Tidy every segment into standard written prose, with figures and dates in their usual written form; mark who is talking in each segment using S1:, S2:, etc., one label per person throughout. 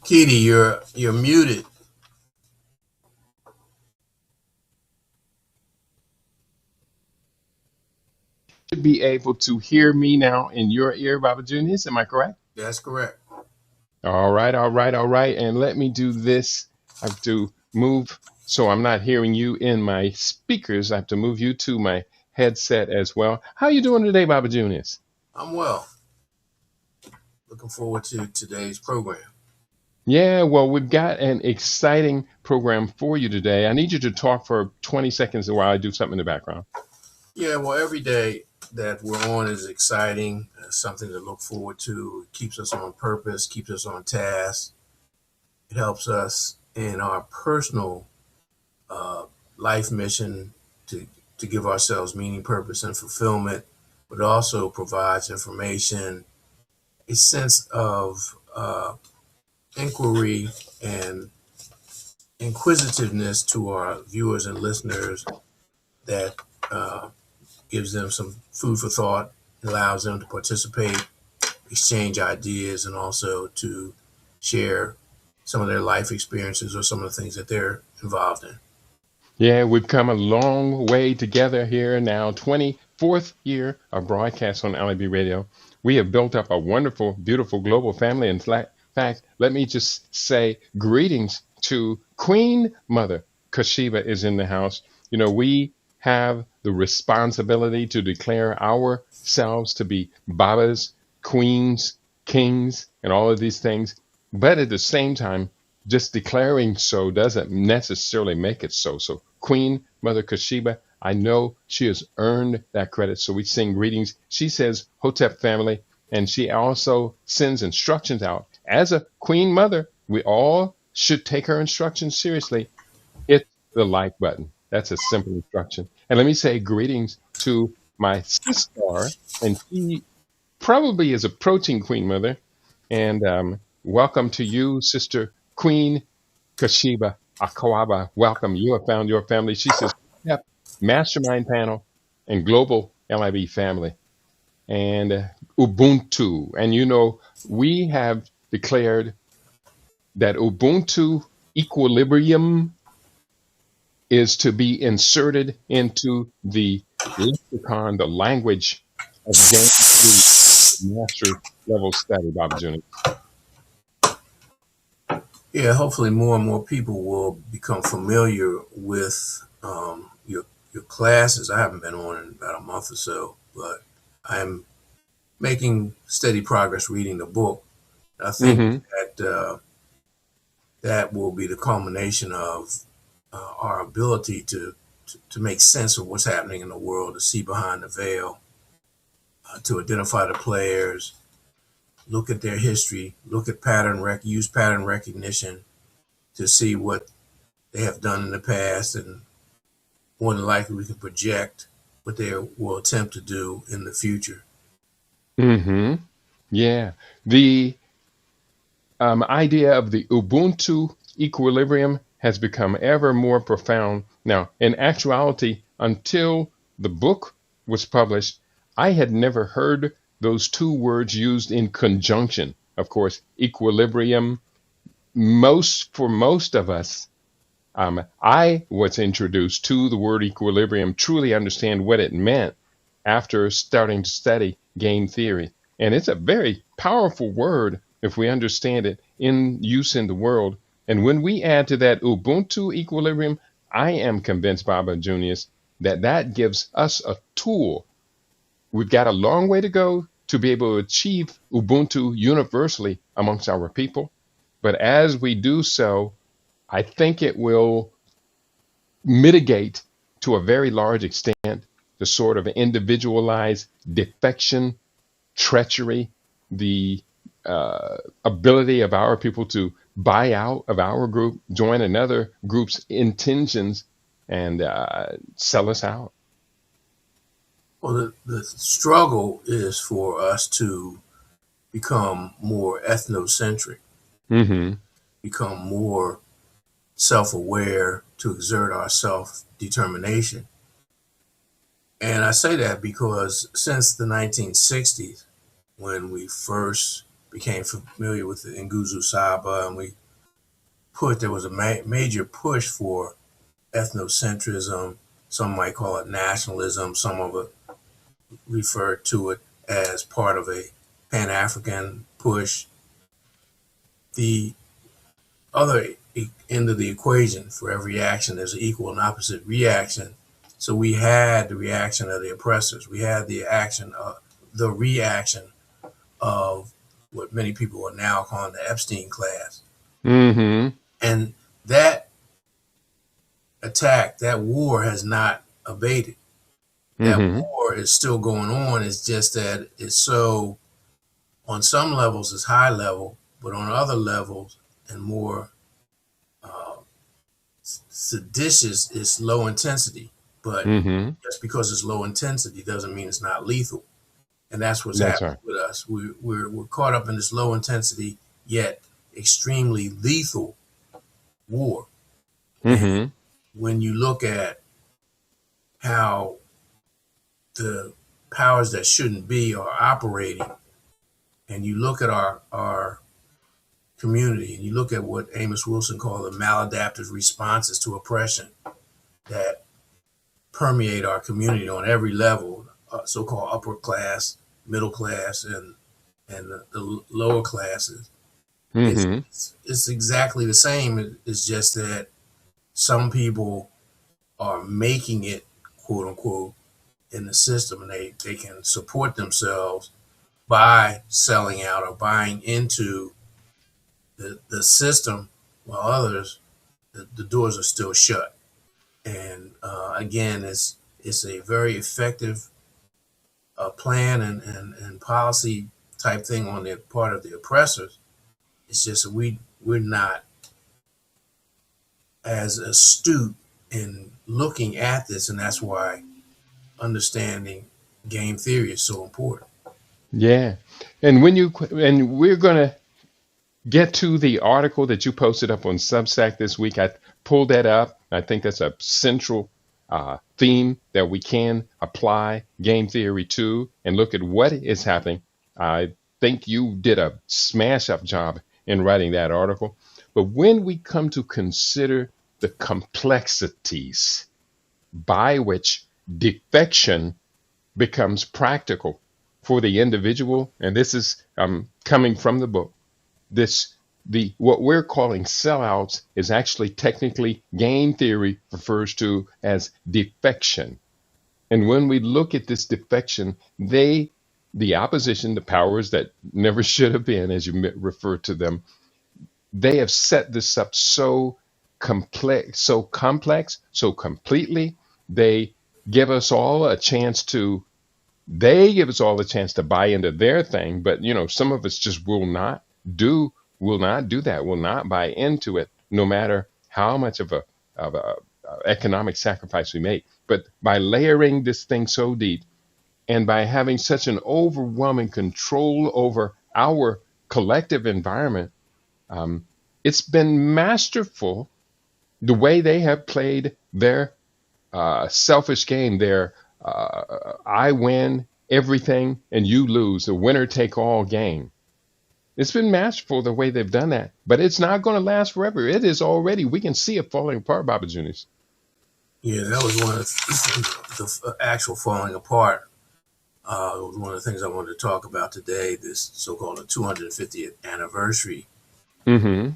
S1: Keidi, you're muted.
S2: Should be able to hear me now in your ear, Baba Junius. Am I correct?
S1: That's correct.
S2: All right, all right, all right. And let me do this. I have to move so I'm not hearing you in my speakers. I have to move you to my headset as well. How you doing today, Baba Junius?
S1: I'm well. Looking forward to today's program.
S2: Yeah, well, we've got an exciting program for you today. I need you to talk for 20 seconds while I do something in the background.
S1: Yeah, well, every day that we're on is exciting. Something to look forward to. It keeps us on purpose, keeps us on task. It helps us in our personal uh, life mission to to give ourselves meaning, purpose, and fulfillment. But it also provides information, a sense of inquiry and inquisitiveness to our viewers and listeners that uh, gives them some food for thought, allows them to participate, exchange ideas, and also to share some of their life experiences or some of the things that they're involved in.
S2: Yeah, we've come a long way together here now, 24th year of broadcast on LIBRadio. We have built up a wonderful, beautiful global family. In fact, let me just say greetings to Queen Mother. Kashiba is in the house. You know, we have the responsibility to declare ourselves to be Babas, queens, kings, and all of these things. But at the same time, just declaring so doesn't necessarily make it so. So, Queen Mother Kashiba, I know she has earned that credit. So, we sing greetings. She says, Hotep family, and she also sends instructions out. As a Queen Mother, we all should take her instructions seriously. Hit the like button. That's a simple instruction. And let me say greetings to my sister, and she probably is approaching Queen Mother. And welcome to you, Sister Queen Kashiba Akawaba. Welcome. You have found your family. She says, yep, Mastermind Panel and Global LIB Family and Ubuntu. And you know, we have declared that Ubuntu equilibrium is to be inserted into the lexicon, the language of going through master level study, Baba Junior.
S1: Yeah, hopefully more and more people will become familiar with your classes. I haven't been on in about a month or so, but I'm making steady progress reading the book. I think
S2: Hmm.
S1: that will be the culmination of our ability to make sense of what's happening in the world, to see behind the veil, to identify the players, look at their history, look at use pattern recognition to see what they have done in the past, and more than likely we can project what they will attempt to do in the future.
S2: Hmm. Yeah. The idea of the Ubuntu equilibrium has become ever more profound. Now, in actuality, until the book was published, I had never heard those two words used in conjunction. Of course, equilibrium, for most of us, I was introduced to the word equilibrium, truly understand what it meant after starting to study game theory. And it's a very powerful word if we understand it in use in the world. And when we add to that Ubuntu equilibrium, I am convinced, Baba Junius, that that gives us a tool. We've got a long way to go to be able to achieve Ubuntu universally amongst our people. But as we do so, I think it will mitigate to a very large extent the sort of individualized defection, treachery, the ability of our people to buy out of our group, join another group's intentions, and sell us out.
S1: Well, the struggle is for us to become more ethnocentric,
S2: Hmm.
S1: become more self aware, to exert our self determination. And I say that because since the 1960s, when we first became familiar with the Nguzo Saba, and there was a major push for ethnocentrism. Some might call it nationalism. Some of it refer to it as part of a Pan-African push. The other end of the equation, for every action, there's an equal and opposite reaction. So we had the reaction of the oppressors. We had the reaction of what many people are now calling the Epstein class.
S2: Mm-hmm.
S1: And that attack, that war has not abated. That
S2: Mm-hmm.
S1: war is still going on. It's just that it's so, on some levels, it's high level, but on other levels and more seditious, it's low intensity. But
S2: Mm-hmm.
S1: just because it's low intensity doesn't mean it's not lethal. And that's what's
S2: That's
S1: happening
S2: right.
S1: with us. We're caught up in this low intensity yet extremely lethal war. And
S2: Mm-hmm.
S1: when you look at how the powers that shouldn't be are operating, and you look at our community, and you look at what Amos Wilson called the maladaptive responses to oppression that permeate our community on every level, so-called upper class, middle class, and the lower classes.
S2: Mm-hmm.
S1: It's exactly the same. It's just that some people are making it, quote unquote, in the system, and they can support themselves by selling out or buying into the system, while others, the doors are still shut. And again, it's a very effective plan and policy type thing on the part of the oppressors. It's just that we're not as astute in looking at this, and that's why understanding game theory is so important.
S2: Yeah. And we're gonna get to the article that you posted up on Substack this week. I pulled that up. I think that's a central theme that we can apply game theory to and look at what is happening. I think you did a smash up job in writing that article. But when we come to consider the complexities by which defection becomes practical for the individual, and this is coming from the book, this the what we're calling sellouts is actually technically game theory refers to as defection. And when we look at this defection, the opposition, the powers that never should have been, as you refer to them, they have set this up so complex, so completely. They give us all a chance to they give us all a chance to buy into their thing, but some of us just do will not do that, will not buy into it, no matter how much of a economic sacrifice we make. But by layering this thing so deep, and by having such an overwhelming control over our collective environment, um, it's been masterful the way they have played their selfish game, their I win everything and you lose, the winner take all game. It's been masterful the way they've done that, but it's not going to last forever. It is already, we can see it falling apart, Baba Juniors.
S1: Yeah, that was one of the actual falling apart. It was one of the things I wanted to talk about today, this so-called 250th anniversary,
S2: Mm-hmm.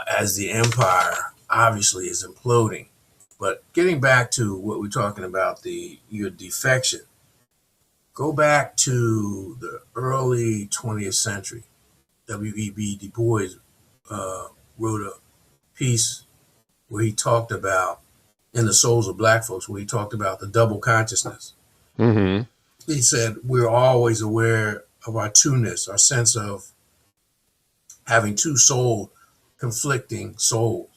S1: as the empire obviously is imploding. But getting back to what we're talking about, your defection, go back to the early 20th century. W.E.B. Du Bois wrote a piece where he talked about, in the souls of black folks, where he talked about the double consciousness.
S2: Mm-hmm.
S1: He said we're always aware of our two-ness, our sense of having two conflicting souls.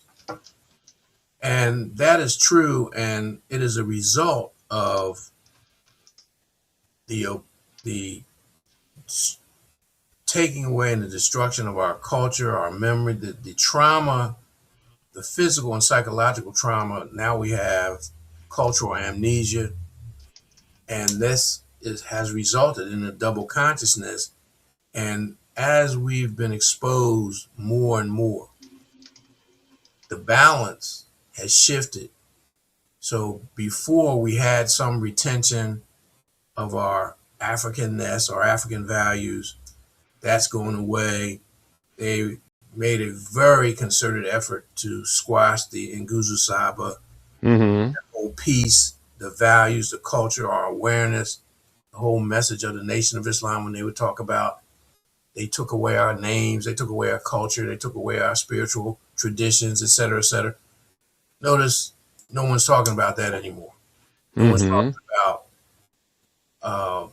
S1: And that is true, and it is a result of the taking away and the destruction of our culture, our memory, the trauma, the physical and psychological trauma. Now we have cultural amnesia, and this has resulted in a double consciousness. And as we've been exposed more and more, the balance has shifted. So before we had some retention of our Africanness, our African values, that's going away. They made a very concerted effort to squash the Nguzu Saba,
S2: Mm-hmm.
S1: the whole piece, the values, the culture, our awareness, the whole message of the Nation of Islam when they would talk about they took away our names, they took away our culture, they took away our spiritual traditions, et cetera, et cetera. Notice no one's talking about that anymore. No one's
S2: Mm-hmm.
S1: talking about uh,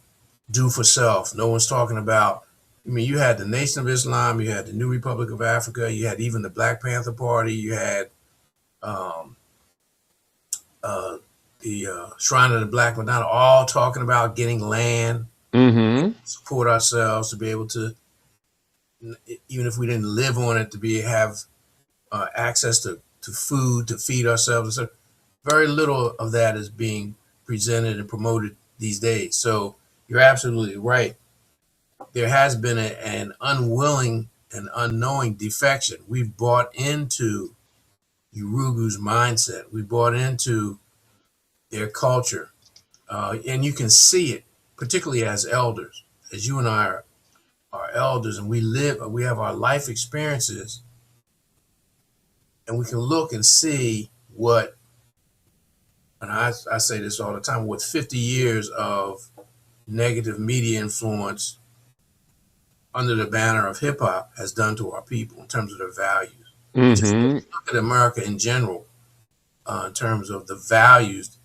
S1: do for self. No one's talking about. I mean, you had the Nation of Islam, you had the New Republic of Africa, you had even the Black Panther Party, you had um, uh, the Shrine of the Black Madonna, all talking about getting land,
S2: Mm-hmm.
S1: support ourselves, to be able to, even if we didn't live on it, to be have access to food, to feed ourselves. So very little of that is being presented and promoted these days. So you're absolutely right. There has been an unwilling and unknowing defection. We've bought into Urugu's mindset. We bought into their culture. And you can see it, particularly as elders, as you and I are elders and we have our life experiences, and we can look and see what, and I say this all the time, what 50 years of negative media influence under the banner of hip hop has done to our people in terms of their values. And just
S2: Mm-hmm.
S1: look at America in general, in terms of the values.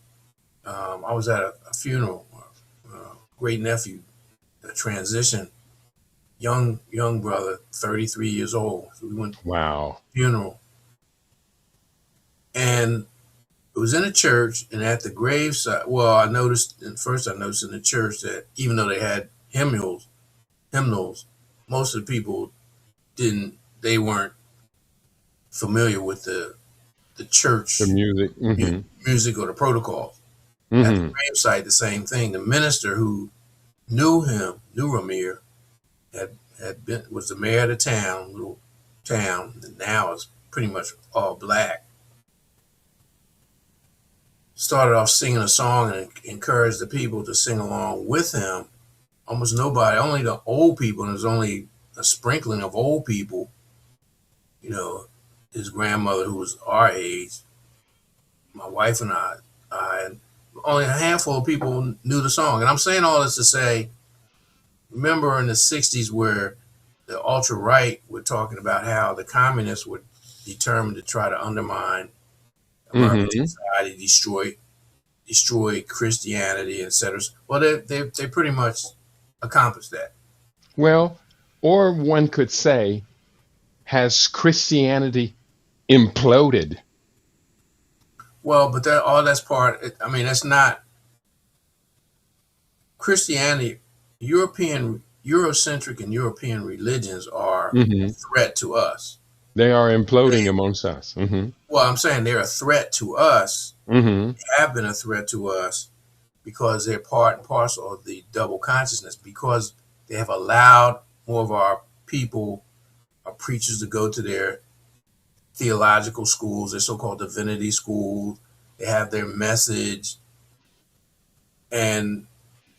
S1: I was at a funeral, great nephew, a transition, young brother, 33 years old. So we went to
S2: Wow.
S1: the funeral, and it was in a church, and at the graveside. Well, I noticed in the church that even though they had hymnals, most of the people didn't. They weren't familiar with the
S2: The
S1: church
S2: music. Mm-hmm.
S1: music or the protocol. At the
S2: Mm-hmm.
S1: gravesite, the same thing. The minister who knew Ramir, had been was the mayor of the little town, and now is pretty much all black. Started off singing a song and encouraged the people to sing along with him. Almost nobody, only the old people, and there's only a sprinkling of old people. You know, his grandmother, who was our age, my wife and and only a handful of people knew the song. And I'm saying all this to say, remember in the 60s where the ultra right were talking about how the communists were determined to try to undermine American
S2: Mm-hmm.
S1: society, destroy Christianity, etc. Well, they pretty much accomplished that.
S2: Well, or one could say, has Christianity imploded?
S1: Well, but that's part. I mean, that's not Christianity. Eurocentric and European religions are a
S2: Mm-hmm.
S1: threat to us.
S2: They are imploding
S1: They,
S2: amongst us. Mm-hmm.
S1: well, I'm saying they're a threat to us.
S2: Mm-hmm.
S1: They have been a threat to us because they're part and parcel of the double consciousness. Because they have allowed more of our people, our preachers, to go to their theological schools, their so-called divinity schools. They have their message, and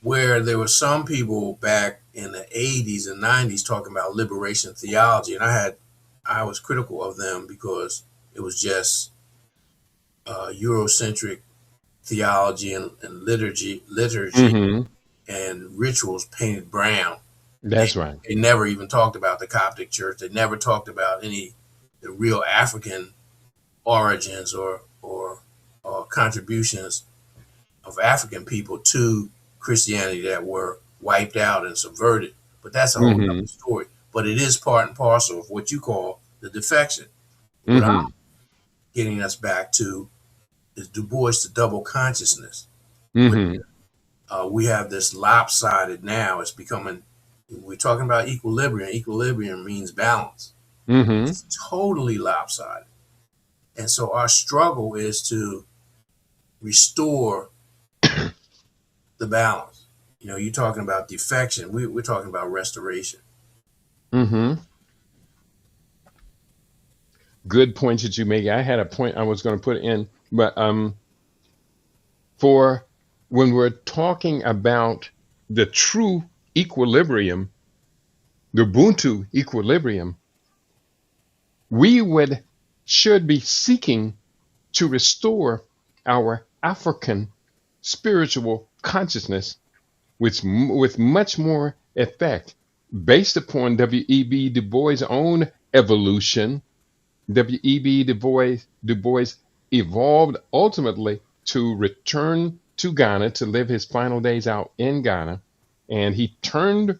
S1: where there were some people back in the 80s and 90s talking about liberation theology, and I was critical of them because it was just Eurocentric theology and liturgy
S2: Mm-hmm.
S1: and rituals painted brown. They,
S2: That's right.
S1: they never even talked about the Coptic Church. They never talked about the real African origins or contributions of African people to Christianity that were wiped out and subverted. But that's a whole other
S2: Mm-hmm.
S1: story. But it is part and parcel of what you call the defection. What I'm
S2: Mm-hmm.
S1: getting us back to is Du Bois' the double consciousness. Where
S2: Mm-hmm.
S1: we have this lopsided now. It's becoming, we're talking about equilibrium. Equilibrium means balance.
S2: Mm-hmm.
S1: It's totally lopsided. And so our struggle is to restore the balance. You're talking about defection. We're talking about restoration.
S2: Mm-hmm. Good points that you make. I had a point I was going to put in, but for when we're talking about the true equilibrium, the Ubuntu equilibrium, we should be seeking to restore our African spiritual consciousness with much more effect based upon W.E.B. Du Bois' own evolution. W.E.B. Du Bois evolved ultimately to return to Ghana to live his final days out in Ghana. And he turned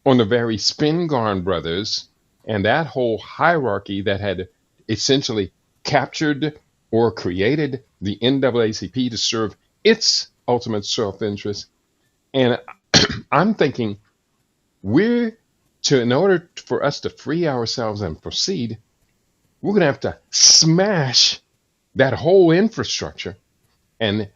S2: on the very Spingarn brothers and that whole hierarchy that had essentially captured or created the NAACP to serve its ultimate self interest. And I'm thinking in order for us to free ourselves and proceed, we're going to have to smash that whole infrastructure. And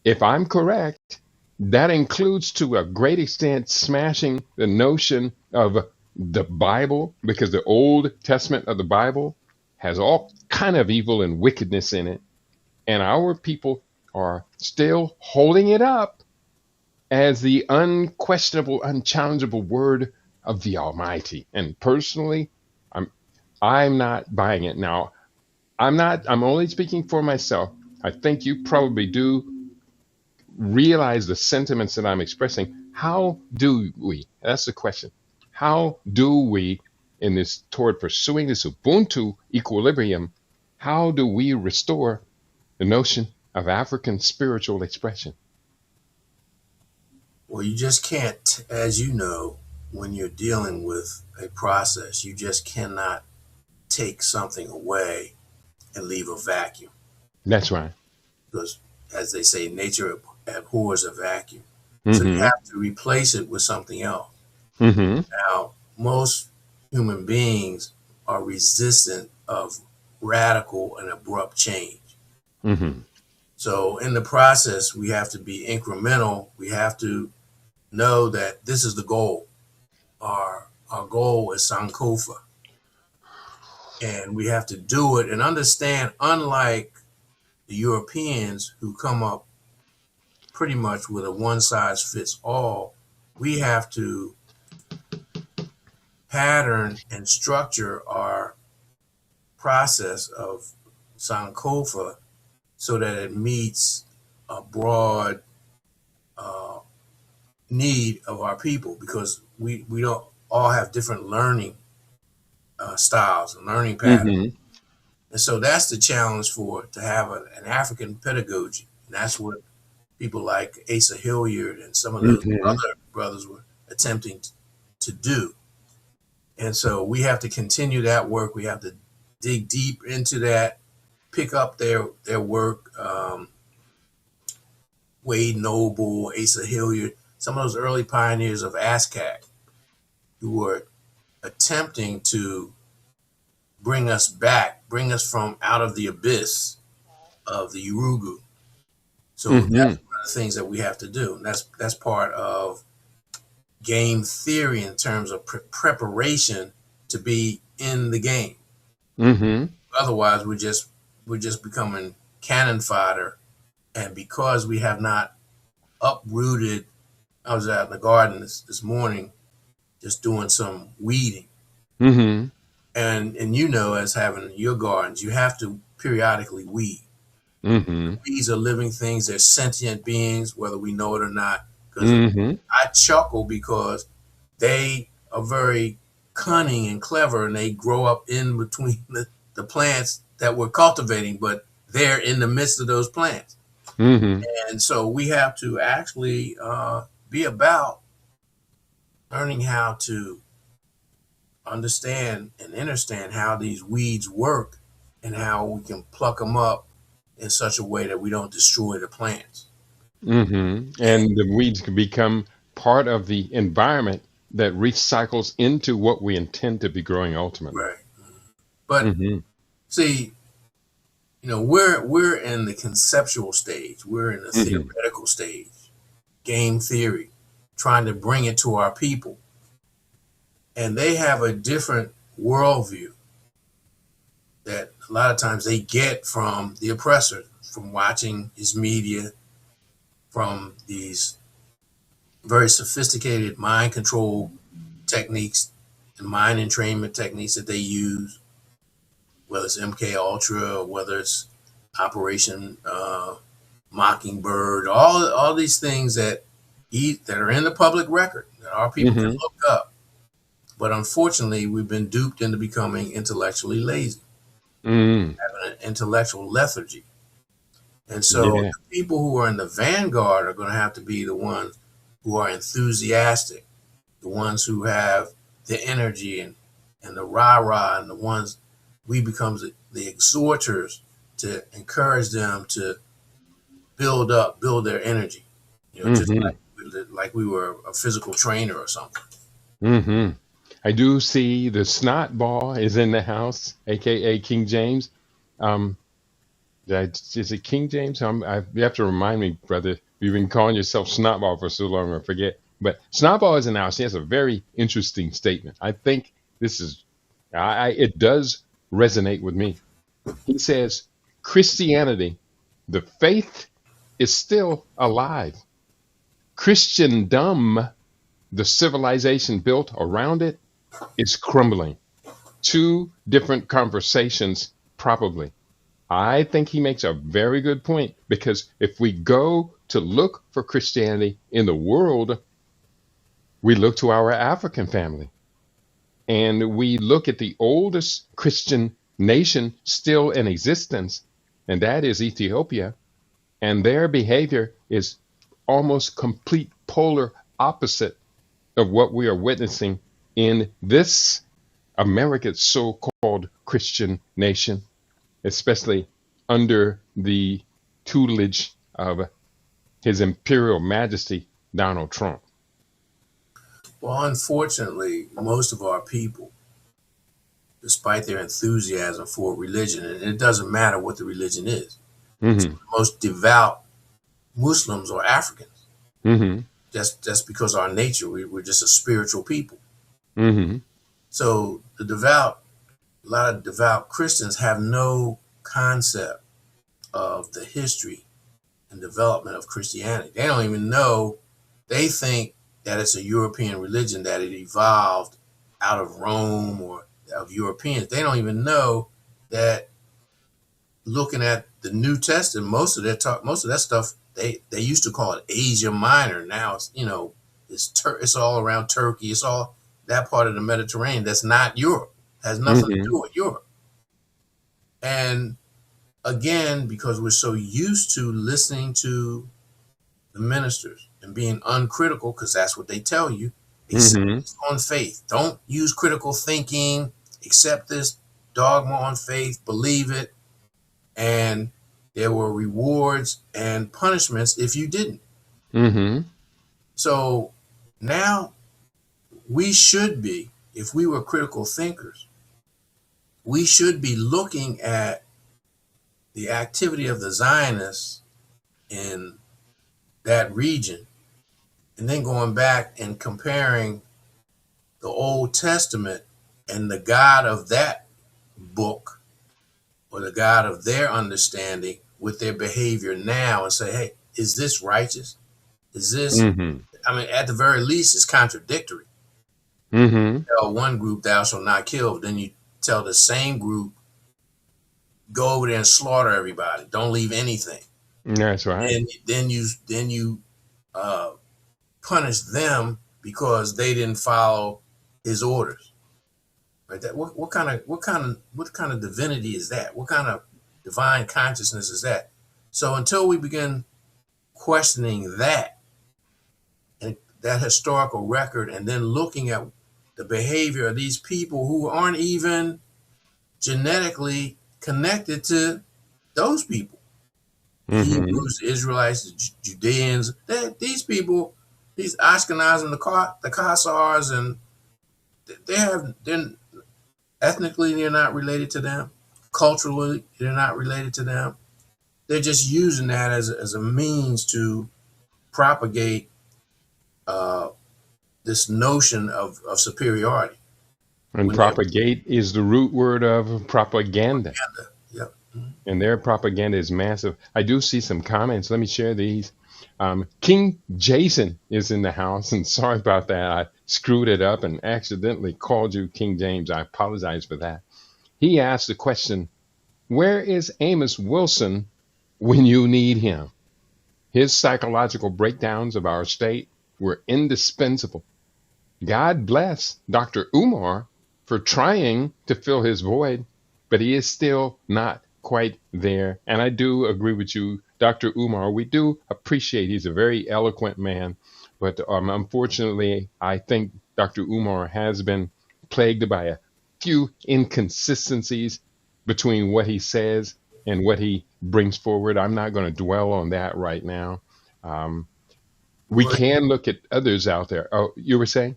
S2: if I'm correct, that includes to a great extent smashing the notion of the Bible, because the Old Testament of the Bible has all kind of evil and wickedness in it. And our people are still holding it up as the unquestionable, unchallengeable word of the Almighty. And personally, I'm I'm not buying it. Now, I'm only speaking for myself. I think you probably do realize the sentiments that I'm expressing. How do we? That's the question. How do we, in this toward pursuing this Ubuntu equilibrium, how do we restore the notion of African spiritual expression?
S1: Well, you just can't, as you know, when you're dealing with a process, you just cannot take something away and leave a vacuum.
S2: That's right.
S1: Because, as they say, nature abhors a vacuum. So you
S2: Mm-hmm.
S1: have to replace it with something else.
S2: Mm-hmm.
S1: Now, most human beings are resistant of radical and abrupt change.
S2: Mm-hmm.
S1: So in the process, we have to be incremental. We have to know that this is the goal. Our goal is Sankofa. And we have to do it and understand, unlike the Europeans who come up pretty much with a one size fits all, we have to pattern and structure our process of Sankofa so that it meets a broad uh, need of our people, because we don't all have different learning styles and learning patterns.
S2: Mm-hmm.
S1: And so that's the challenge to have an African pedagogy. And that's what people like Asa Hilliard and some of those
S2: Mm-hmm.
S1: other brothers were attempting to do. And so we have to continue that work. We have to dig deep into that, pick up their work. Wade Noble, Asa Hilliard, some of those early pioneers of ASCAC who were attempting to bring us from out of the abyss of the Urugu. So
S2: Mm-hmm.
S1: that's one of the things that we have to do. And that's part of game theory in terms of preparation to be in the game.
S2: Mm-hmm.
S1: Otherwise, we're just becoming cannon fodder. And because we have not uprooted, I was out in the garden this morning just doing some weeding.
S2: Mm-hmm.
S1: And you know, as having your gardens, you have to periodically weed.
S2: Mm-hmm.
S1: Weeds are living things, they're sentient beings, whether we know it or not. Because
S2: Mm-hmm.
S1: I chuckle because they are very cunning and clever, and they grow up in between the plants that we're cultivating, but they're in the midst of those plants.
S2: Mm-hmm.
S1: And so we have to actually be about learning how to understand and understand how these weeds work and how we can pluck them up in such a way that we don't destroy the plants.
S2: Mm-hmm.
S1: And
S2: And the weeds can become part of the environment that recycles into what we intend to be growing ultimately.
S1: right, but
S2: Mm-hmm.
S1: see, you know, we're in the conceptual stage, we're in the
S2: Mm-hmm.
S1: theoretical stage, game theory, trying to bring it to our people. and they have a different worldview that a lot of times they get from the oppressor, from watching his media, from these very sophisticated mind control techniques and mind entrainment techniques that they use, whether it's MK Ultra or whether it's Operation Mockingbird, all these things that are in the public record that our people can
S2: Mm-hmm.
S1: look up. But unfortunately, we've been duped into becoming intellectually lazy,
S2: Mm.
S1: having an intellectual lethargy. And so
S2: Yeah.
S1: the people who are in the vanguard are going to have to be the ones who are enthusiastic, the ones who have the energy and the rah-rah, and the ones we become the exhorters to encourage them to build their energy. Just
S2: Mm-hmm.
S1: like we were a physical trainer or something.
S2: Mm-hmm. I do see the snot ball is in the house, aka King James. Um, is it King James? You have to remind me, brother. You've been calling yourself Snotball for so long, I forget. But Snotball is in the house. He has a very interesting statement. I think this is, it does resonate with me. He says, Christianity, the faith is still alive. Christendom, the civilization built around it, is crumbling. Two different conversations, probably. I think he makes a very good point because if we go to look for Christianity in the world, we look to our African family and we look at the oldest Christian nation still in existence, and that is Ethiopia. And their behavior is almost complete polar opposite of what we are witnessing in this America's so-called Christian nation, especially under the tutelage of His Imperial Majesty Donald Trump.
S1: Well, unfortunately, most of our people, despite their enthusiasm for religion, and it doesn't matter what the religion is,
S2: Mm-hmm.
S1: the most devout Muslims or Africans.
S2: Mm-hmm.
S1: That's because our nature, we're just a spiritual people.
S2: Mm-hmm.
S1: So a lot of devout Christians have no concept of the history and development of Christianity. They don't even know. They think that it's a European religion, that it evolved out of Rome or of Europeans. They don't even know that looking at the New Testament, most of that stuff they used to call it Asia Minor. Now it's all around Turkey. It's all that part of the Mediterranean. That's not Europe. Has nothing to
S2: Mm-hmm.
S1: do with Europe. And again, because we're so used to listening to the ministers and being uncritical, because that's what they tell you. Accept
S2: Mm-hmm.
S1: this on faith. Don't use critical thinking. Accept this dogma on faith. Believe it. And there were rewards and punishments if you didn't.
S2: Mm-hmm.
S1: So now we should be, if we were critical thinkers, we should be looking at the activity of the Zionists in that region and then going back and comparing the Old Testament and the God of that book or the God of their understanding with their behavior now and say, hey, is this righteous? Is this,
S2: Mm-hmm.
S1: I mean, at the very least, it's contradictory.
S2: Mm-hmm.
S1: Tell one group, thou shalt not kill. Then you tell the same group, go over there and slaughter everybody. Don't leave anything.
S2: That's right.
S1: And then you uh, punish them because they didn't follow his orders. Right? What kind of divinity is that? What kind of divine consciousness is that? So until we begin questioning that and that historical record, and then looking at the behavior of these people who aren't even genetically connected to those people, the
S2: Mm-hmm.
S1: Hebrews, the Israelites, the Judeans, these people, these Ashkenaz and the Khazars, and they're ethnically they're not related to them, culturally they're not related to them. They're just using that as a means to propagate uh, this notion of superiority.
S2: And
S1: when they
S2: propagate is the root word of propaganda.
S1: propaganda. Yep.
S2: And their propaganda is massive. I do see some comments. Let me share these. King Jason is in the house, and sorry about that. I screwed it up and accidentally called you King James. I apologize for that. He asked the question, where is Amos Wilson when you need him? His psychological breakdowns of our state were indispensable. God bless Dr. Umar for trying to fill his void, but he is still not quite there. And I do agree with you, Dr. Umar. We do appreciate he's a very eloquent man, but unfortunately, I think Dr. Umar has been plagued by a few inconsistencies between what he says and what he brings forward. I'm not going to dwell on that right now. Um, we
S1: Well,
S2: can look at others out there. Oh, you were saying?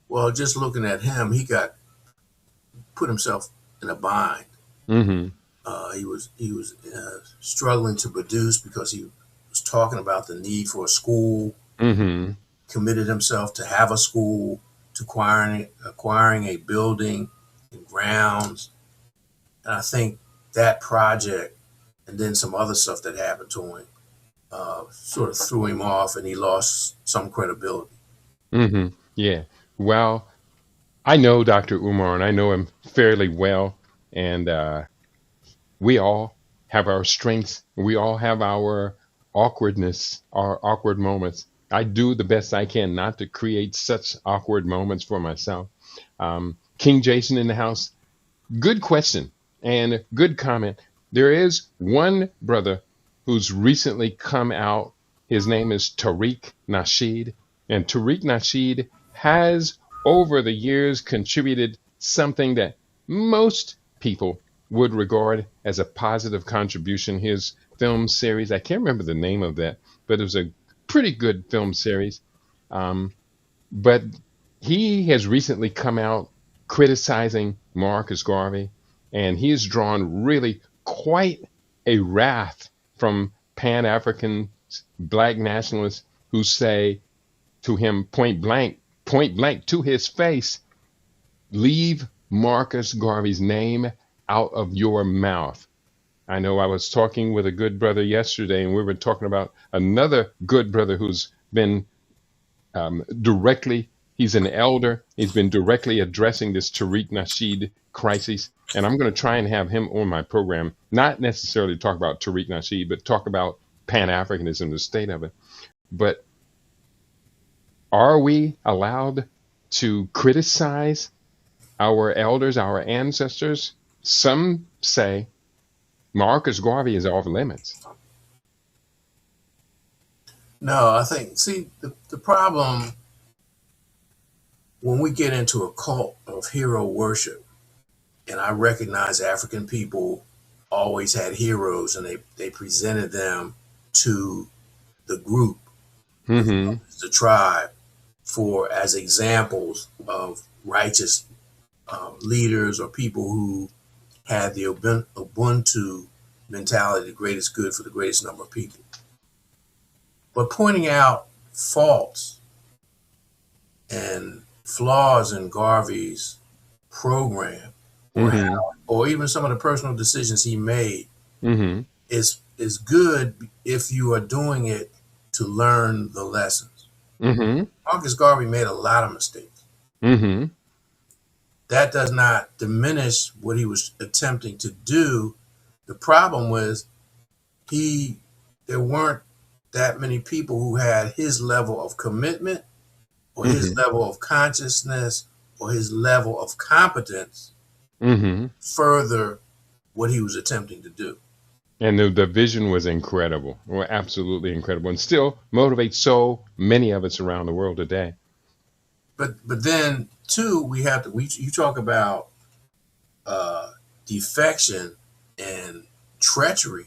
S1: well, just looking at him, he got put himself in a bind.
S2: Mm-hmm.
S1: He was struggling to produce because he was talking about the need for a school,
S2: Mm-hmm.
S1: committed himself to have a school, to acquiring a building and grounds. And I think that project and then some other stuff that happened to him sort of threw him off and he lost some credibility.
S2: Mm-hmm. Yeah. Well, I know Dr. Umar and I know him fairly well. And we all have our strengths. We all have our awkwardness, our awkward moments. I do the best I can not to create such awkward moments for myself. King Jason in the house. Good question and good comment. There is one brother who's recently come out. His name is Tariq Nasheed. And Tariq Nasheed has, over the years, contributed something that most people would regard as a positive contribution. His film series, I can't remember the name of that, but it was a pretty good film series. Um, but he has recently come out criticizing Marcus Garvey, and he has drawn really quite a wrath from Pan African black nationalists who say to him point blank to his face, leave Marcus Garvey's name out of your mouth. I know I was talking with a good brother yesterday, and we were talking about another good brother who's been directly, he's an elder. He's been directly addressing this Tariq Nasheed crisis. And I'm going to try and have him on my program, not necessarily talk about Tariq Nasheed, but talk about Pan-Africanism, the state of it. But are we allowed to criticize our elders, our ancestors? Some say Marcus Garvey is off limits.
S1: No, I think, see, the problem when we get into a cult of hero worship, and I recognize African people always had heroes and they presented them to the group,
S2: Mm-hmm.
S1: the tribe, for as examples of righteous leaders or people who had the Ubuntu mentality, the greatest good for the greatest number of people. But pointing out faults and flaws in Garvey's program, or
S2: Mm-hmm.
S1: how, or even some of the personal decisions he made,
S2: Mm-hmm.
S1: is good if you are doing it to learn the lessons.
S2: Mm-hmm.
S1: Marcus Garvey made a lot of mistakes.
S2: Mm-hmm.
S1: That does not diminish what he was attempting to do. The problem was there weren't that many people who had his level of commitment or his
S2: Mm-hmm.
S1: level of consciousness or his level of competence
S2: Mm-hmm.
S1: further what he was attempting to do.
S2: And the vision was incredible, well, absolutely incredible, and still motivates so many of us around the world today.
S1: But then too, you talk about defection and treachery.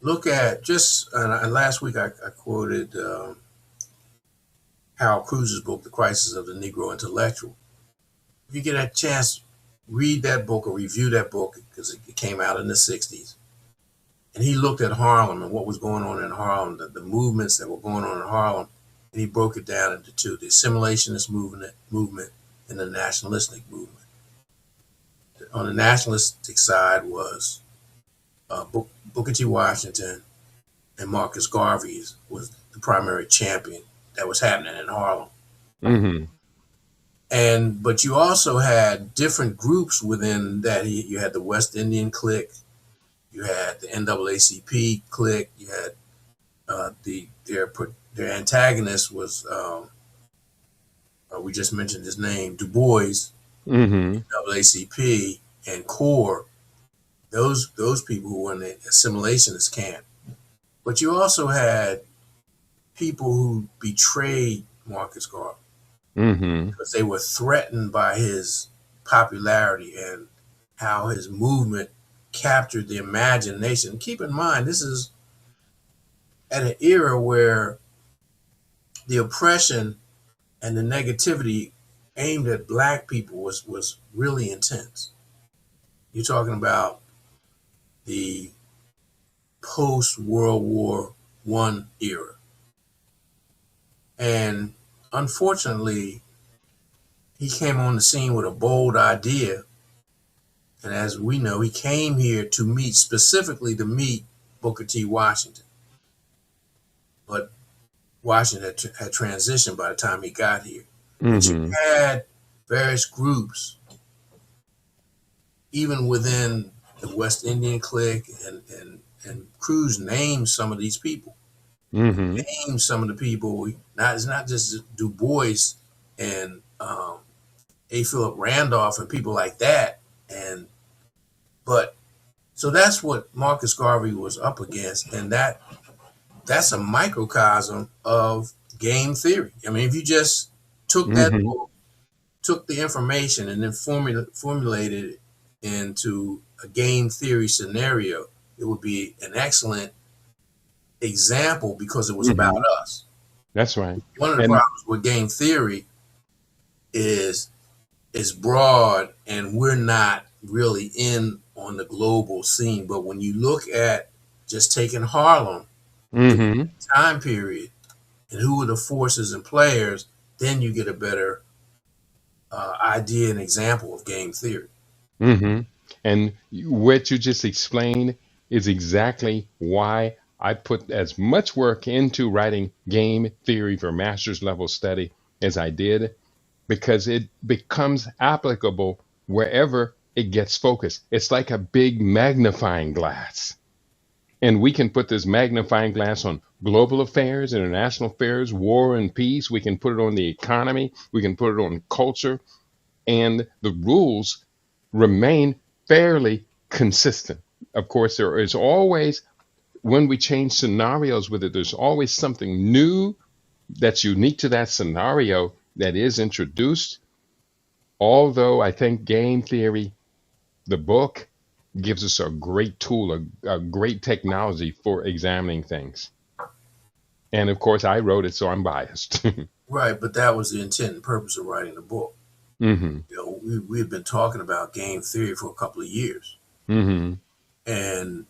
S1: Look at just and last week I quoted Harold Cruz's book, The Crisis of the Negro Intellectual. If you get a chance, read that book or review that book because it came out in the 60s. And he looked at Harlem and what was going on in Harlem, the movements that were going on in Harlem, and he broke it down into two: the assimilationist movement in the nationalistic movement. On the nationalistic side was Booker T. Washington and Marcus Garvey was the primary champion that was happening in Harlem.
S2: Mm-hmm.
S1: But you also had different groups within that. You had the West Indian clique, you had the NAACP clique, you had their antagonist was we just mentioned his name, Du Bois,
S2: Mm-hmm.
S1: NAACP, and CORE. Those people who were in the assimilationist camp. But you also had people who betrayed Marcus Garvey
S2: Mm-hmm.
S1: because they were threatened by his popularity and how his movement captured the imagination. Keep in mind, this is at an era where the oppression and the negativity aimed at black people was really intense. You're talking about the post-World War I era. And unfortunately, he came on the scene with a bold idea. And as we know, he came here specifically to meet Booker T. Washington. But Washington had transitioned by the time he got here. But you
S2: Mm-hmm.
S1: had various groups, even within the West Indian clique, and Cruz named some of these people.
S2: Mm-hmm.
S1: Named some of the people. It's not just Du Bois and A. Philip Randolph and people like that. But so that's what Marcus Garvey was up against, and that's a microcosm of game theory. I mean, if you just took that
S2: Mm-hmm.
S1: book, took the information, and then formulated it into a game theory scenario, it would be an excellent example because it was
S2: Mm-hmm.
S1: about us.
S2: That's right.
S1: One of the
S2: And
S1: problems with game theory is it's broad and we're not really in on the global scene. But when you look at just taking Harlem during
S2: mm-hmm.
S1: the time period and who were the forces and players, then you get a better idea and example of game theory.
S2: Mm-hmm. And what you just explained is exactly why I put as much work into writing game theory for master's level study as I did, because it becomes applicable wherever it gets focused. It's like a big magnifying glass. And we can put this magnifying glass on global affairs, international affairs, war and peace. We can put it on the economy. We can put it on culture. And the rules remain fairly consistent. Of course, there is always, when we change scenarios with it, there's always something new that's unique to that scenario that is introduced. Although I think game theory, the book, gives us a great tool, a great technology for examining things. And of course, I wrote it, so I'm biased.
S1: Right, but that was the intent and purpose of writing the book.
S2: Mm-hmm.
S1: We've been talking about game theory for a couple of years.
S2: Mm-hmm.
S1: And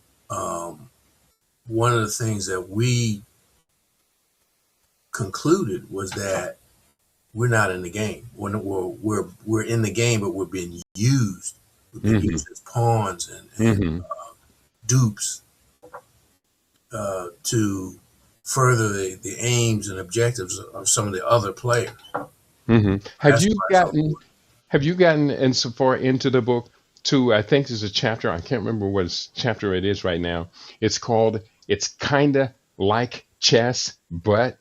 S1: one of the things that we concluded was that we're not in the game. We're in the game, but we're being used. We're being
S2: Mm-hmm.
S1: used as pawns and
S2: Mm-hmm.
S1: dupes to further the aims and objectives of some of the other players.
S2: Mm-hmm.
S1: That's why it's so important.
S2: Have you gotten insofar into the book to, I think there's a chapter, I can't remember what chapter it is right now. It's called It's Kinda Like Chess, but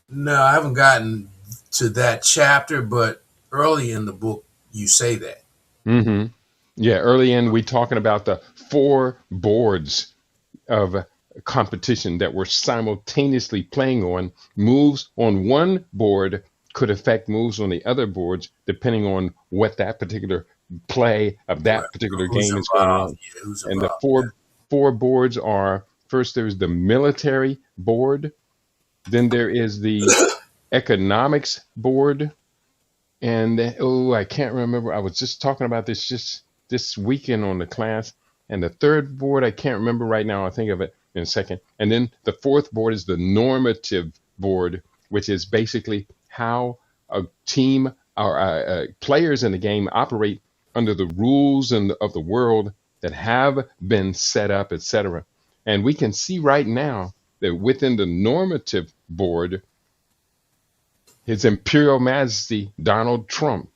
S1: No, I haven't gotten to that chapter, but early in the book, you say that.
S2: mm-hmm. Yeah, early in we talking about the four boards of competition that we're simultaneously playing on. Moves on one board could affect moves on the other boards depending on what that particular play of
S1: Right.
S2: that particular
S1: Who's
S2: game is going
S1: involved?
S2: on.
S1: Yeah, who's
S2: And the
S1: involved?
S2: four boards are, first there's the military board, then there is the economics board, and I can't remember. I was just talking about this just this weekend on the class. And the third board, I can't remember right now. I'll think of it in a second. And then the fourth board is the normative board, which is basically how a team our players in the game operate under the rules of the world that have been set up, etc. And we can see right now that within the normative board, His Imperial Majesty Donald Trump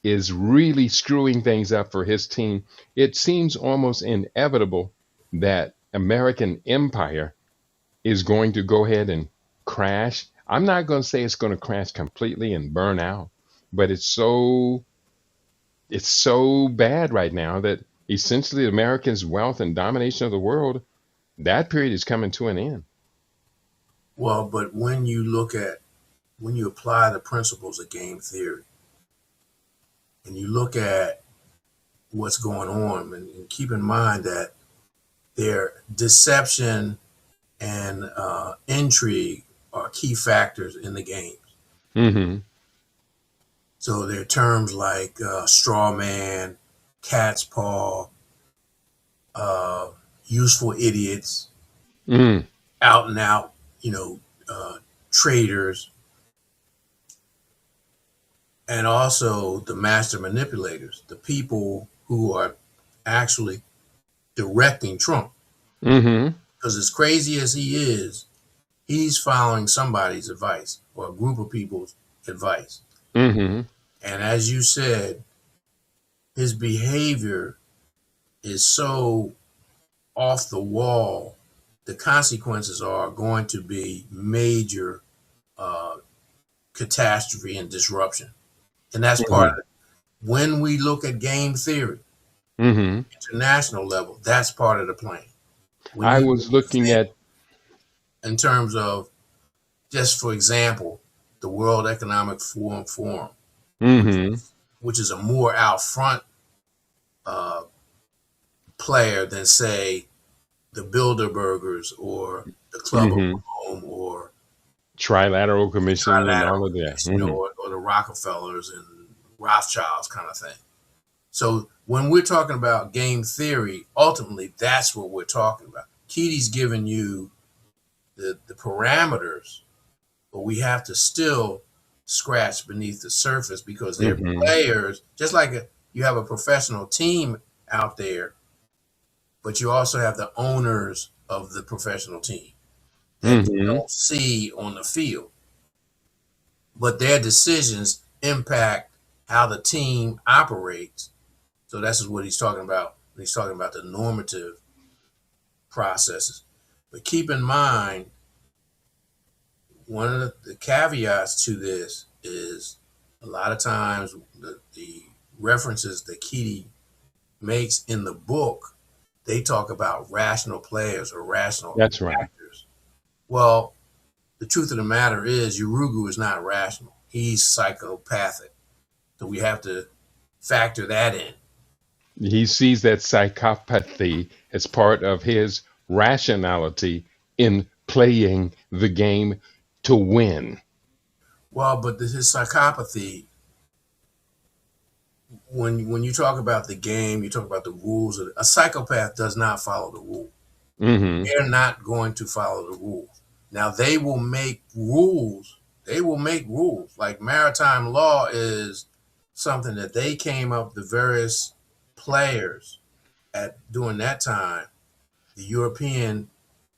S2: is really screwing things up for his team. It seems almost inevitable that American empire is going to go ahead and crash. I'm not going to say it's going to crash completely and burn out, but it's so bad right now that essentially Americans' wealth and domination of the world, that period is coming to an end.
S1: Well, but when you apply the principles of game theory and you look at what's going on, and keep in mind that their deception and intrigue are key factors in the games.
S2: Mm-hmm.
S1: So there are terms like straw man, cat's paw, useful idiots,
S2: Mm.
S1: out and out, traders, and also the master manipulators, the people who are actually directing Trump.
S2: Mm-hmm.
S1: Because as crazy as he is, he's following somebody's advice or a group of people's advice.
S2: Mm-hmm.
S1: And as you said, his behavior is so off the wall. The consequences are going to be major uh, catastrophe and disruption. And that's part of
S2: Mm-hmm.
S1: it. When we look at game theory,
S2: Mm-hmm.
S1: international level, that's part of the plan. When
S2: I
S1: you
S2: was looking
S1: think
S2: at.
S1: in terms of, just for example, the World Economic Forum, which
S2: Mm-hmm.
S1: which is a more out front uh, player than, say, the Bilderbergers or the Club of
S2: Mm-hmm.
S1: Rome or
S2: Trilateral
S1: the
S2: Commission and all
S1: Trilateral
S2: of that.
S1: Commission
S2: Mm-hmm.
S1: or the Rockefellers and Rothschilds kind of thing. So when we're talking about game theory, ultimately that's what we're talking about. Keidi's giving you the parameters, but we have to still scratch beneath the surface because they're
S2: Mm-hmm.
S1: players, just like you have a professional team out there, but you also have the owners of the professional team that you
S2: Mm-hmm.
S1: don't see on the field, but their decisions impact how the team operates. So that's what he's talking about when he's talking about the normative processes. But keep in mind, one of the caveats to this is a lot of times the references that Keidi makes in the book, they talk about rational players or rational
S2: That's right.
S1: actors. Well, the truth of the matter is Urugu is not rational. He's psychopathic. So we have to factor that in.
S2: He sees that psychopathy as part of his rationality in playing the game to win.
S1: Well, but his psychopathy, when you talk about the game, you talk about the rules. A psychopath does not follow the rule.
S2: Mm-hmm.
S1: They're not going to follow the rules. Now they will make rules. They will make rules. Like maritime law is something that they came up, the various players at during that time, the European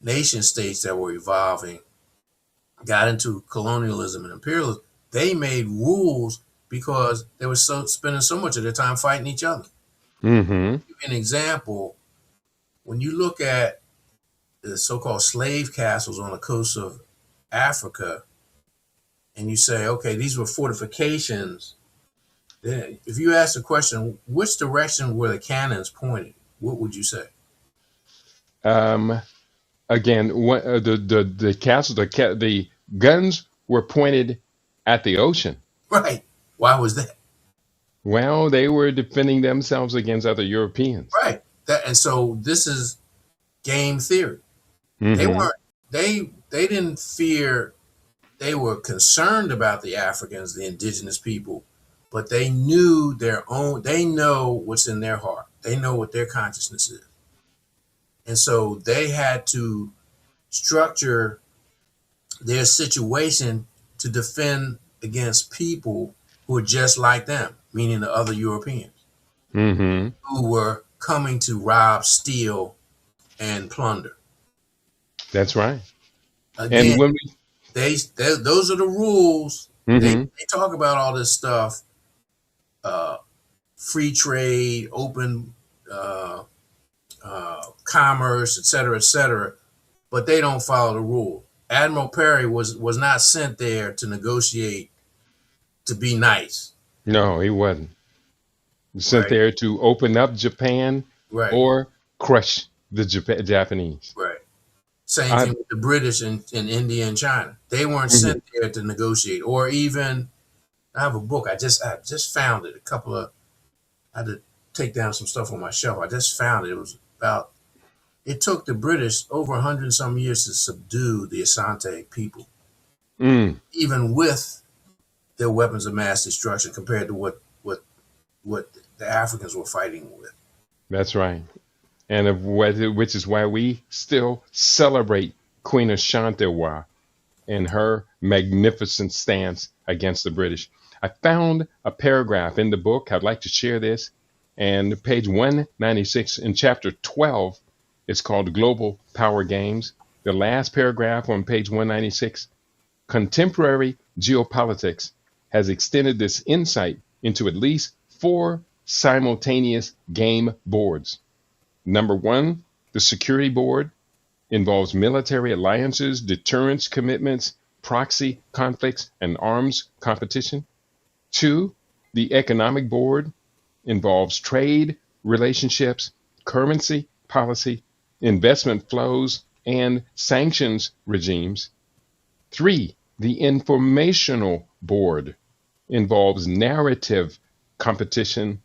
S1: nation states that were evolving, got into colonialism and imperialism. They made rules because they were spending so much of their time fighting each other.
S2: Mm-hmm.
S1: Give you an example. When you look at the so-called slave castles on the coast of Africa, and you say, okay, these were fortifications. Then, if you ask the question, which direction were the cannons pointed? What would you say?
S2: Um, Again, the castle, the guns were pointed at the ocean.
S1: Right. Why was that?
S2: Well, they were defending themselves against other Europeans.
S1: Right. And so this is game theory. They
S2: Mm-hmm.
S1: weren't. They didn't fear. They were concerned about the Africans, the indigenous people, but they knew their own. They know what's in their heart. They know what their consciousness is, and so they had to structure their situation to defend against people who were just like them, meaning the other Europeans,
S2: Mm-hmm.
S1: who were coming to rob, steal, and plunder.
S2: That's right.
S1: Again,
S2: And when we,
S1: those are the rules.
S2: mm-hmm.
S1: They talk about all this stuff, uh, free trade, open commerce, et cetera, but they don't follow the rule. Admiral Perry was not sent there to negotiate to be nice,
S2: No, he wasn't sent
S1: right?
S2: there to open up Japan
S1: Right,
S2: or crush the Japanese.
S1: right. Same
S2: I,
S1: thing with the British in India and China. They weren't
S2: mhm.
S1: sent there to negotiate, or even I have a book. I just found it. A couple of I had to take down some stuff on my shelf. I just found it. It was about. It took the British over 100 and some years to subdue the Asante people,
S2: Mm,
S1: even with their weapons of mass destruction, compared to what the Africans were fighting with.
S2: that's right. And which is why we still celebrate Queen Ashantewa and her magnificent stance against the British. I found a paragraph in the book. I'd like to share this. And page 196 in chapter 12 is called Global Power Games. The last paragraph on page 196, contemporary geopolitics has extended this insight into at least four simultaneous game boards. Number one, the security board involves military alliances, deterrence commitments, proxy conflicts, and arms competition. Two, the economic board involves trade relationships, currency policy, investment flows, and sanctions regimes. Three, the informational board involves narrative competition,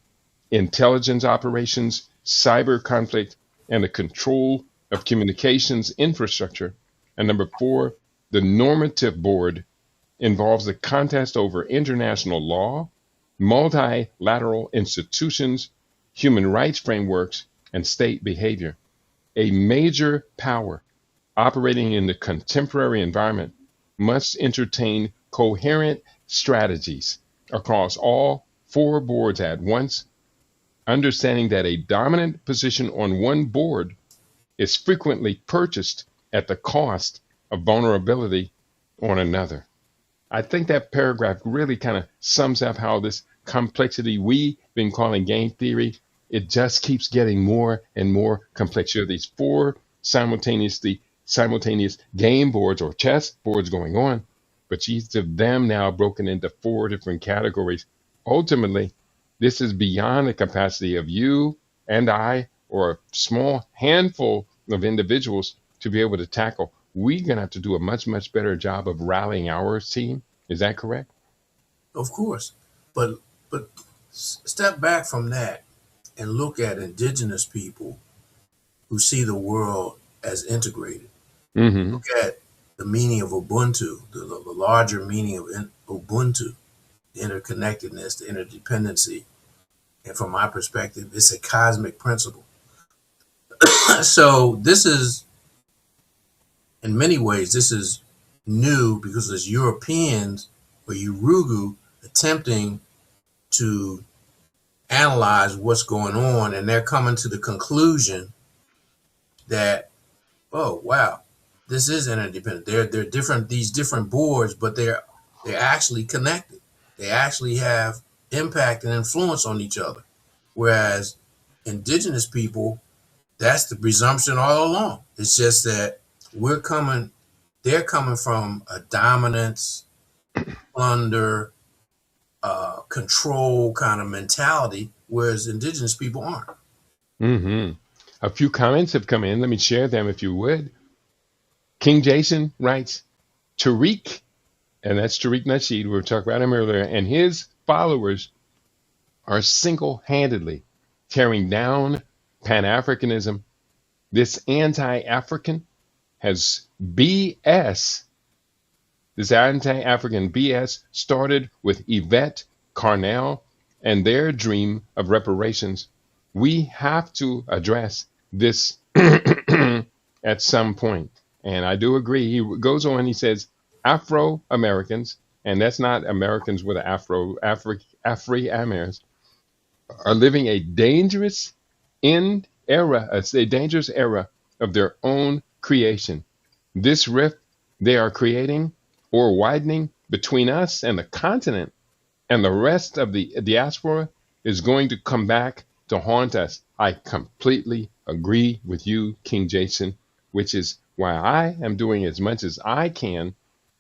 S2: intelligence operations, cyber conflict, and the control of communications infrastructure. And number four, the normative board involves the contest over international law, multilateral institutions, human rights frameworks, and state behavior. A major power operating in the contemporary environment must entertain coherent strategies across all four boards at once, understanding that a dominant position on one board is frequently purchased at the cost of vulnerability on another. I think that paragraph really kind of sums up how this complexity we've been calling game theory, it just keeps getting more and more complex. You have these four simultaneous game boards or chess boards going on, but each of them now broken into four different categories. Ultimately, this is beyond the capacity of you and I or a small handful of individuals to be able to tackle. We're going to have to do a much, much better job of rallying our team. Is that correct?
S1: Of course, but step back from that and look at indigenous people who see the world as integrated.
S2: Mm-hmm.
S1: Look at the meaning of Ubuntu, the larger meaning of Ubuntu, the interconnectedness, the interdependency. And from my perspective, it's a cosmic principle. So this is, in many ways, this is new because there's Europeans or Urugu attempting to analyze what's going on, and they're coming to the conclusion that, oh wow, this is interdependent. They're different, these different boards, but they're actually connected. They actually have impact and influence on each other. Whereas indigenous people, that's the presumption all along. It's just that we're coming, they're coming from a dominance, plunder, control kind of mentality, whereas indigenous people aren't.
S2: Mm-hmm. A few comments have come in. Let me share them if you would. King Jason writes, Tariq, and that's Tariq Nasheed, we were talking about him earlier, and his followers are single handedly tearing down Pan Africanism. This anti African has BS. This anti African BS started with Yvette Carnell and their dream of reparations. We have to address this at some point. And I do agree. He goes on, he says, Afro Americans and that's not Americans with Afri-Americans, are living a dangerous a dangerous era of their own creation. This rift they are creating or widening between us and the continent and the rest of the diaspora is going to come back to haunt us. I completely agree with you, King Jason, which is why I am doing as much as I can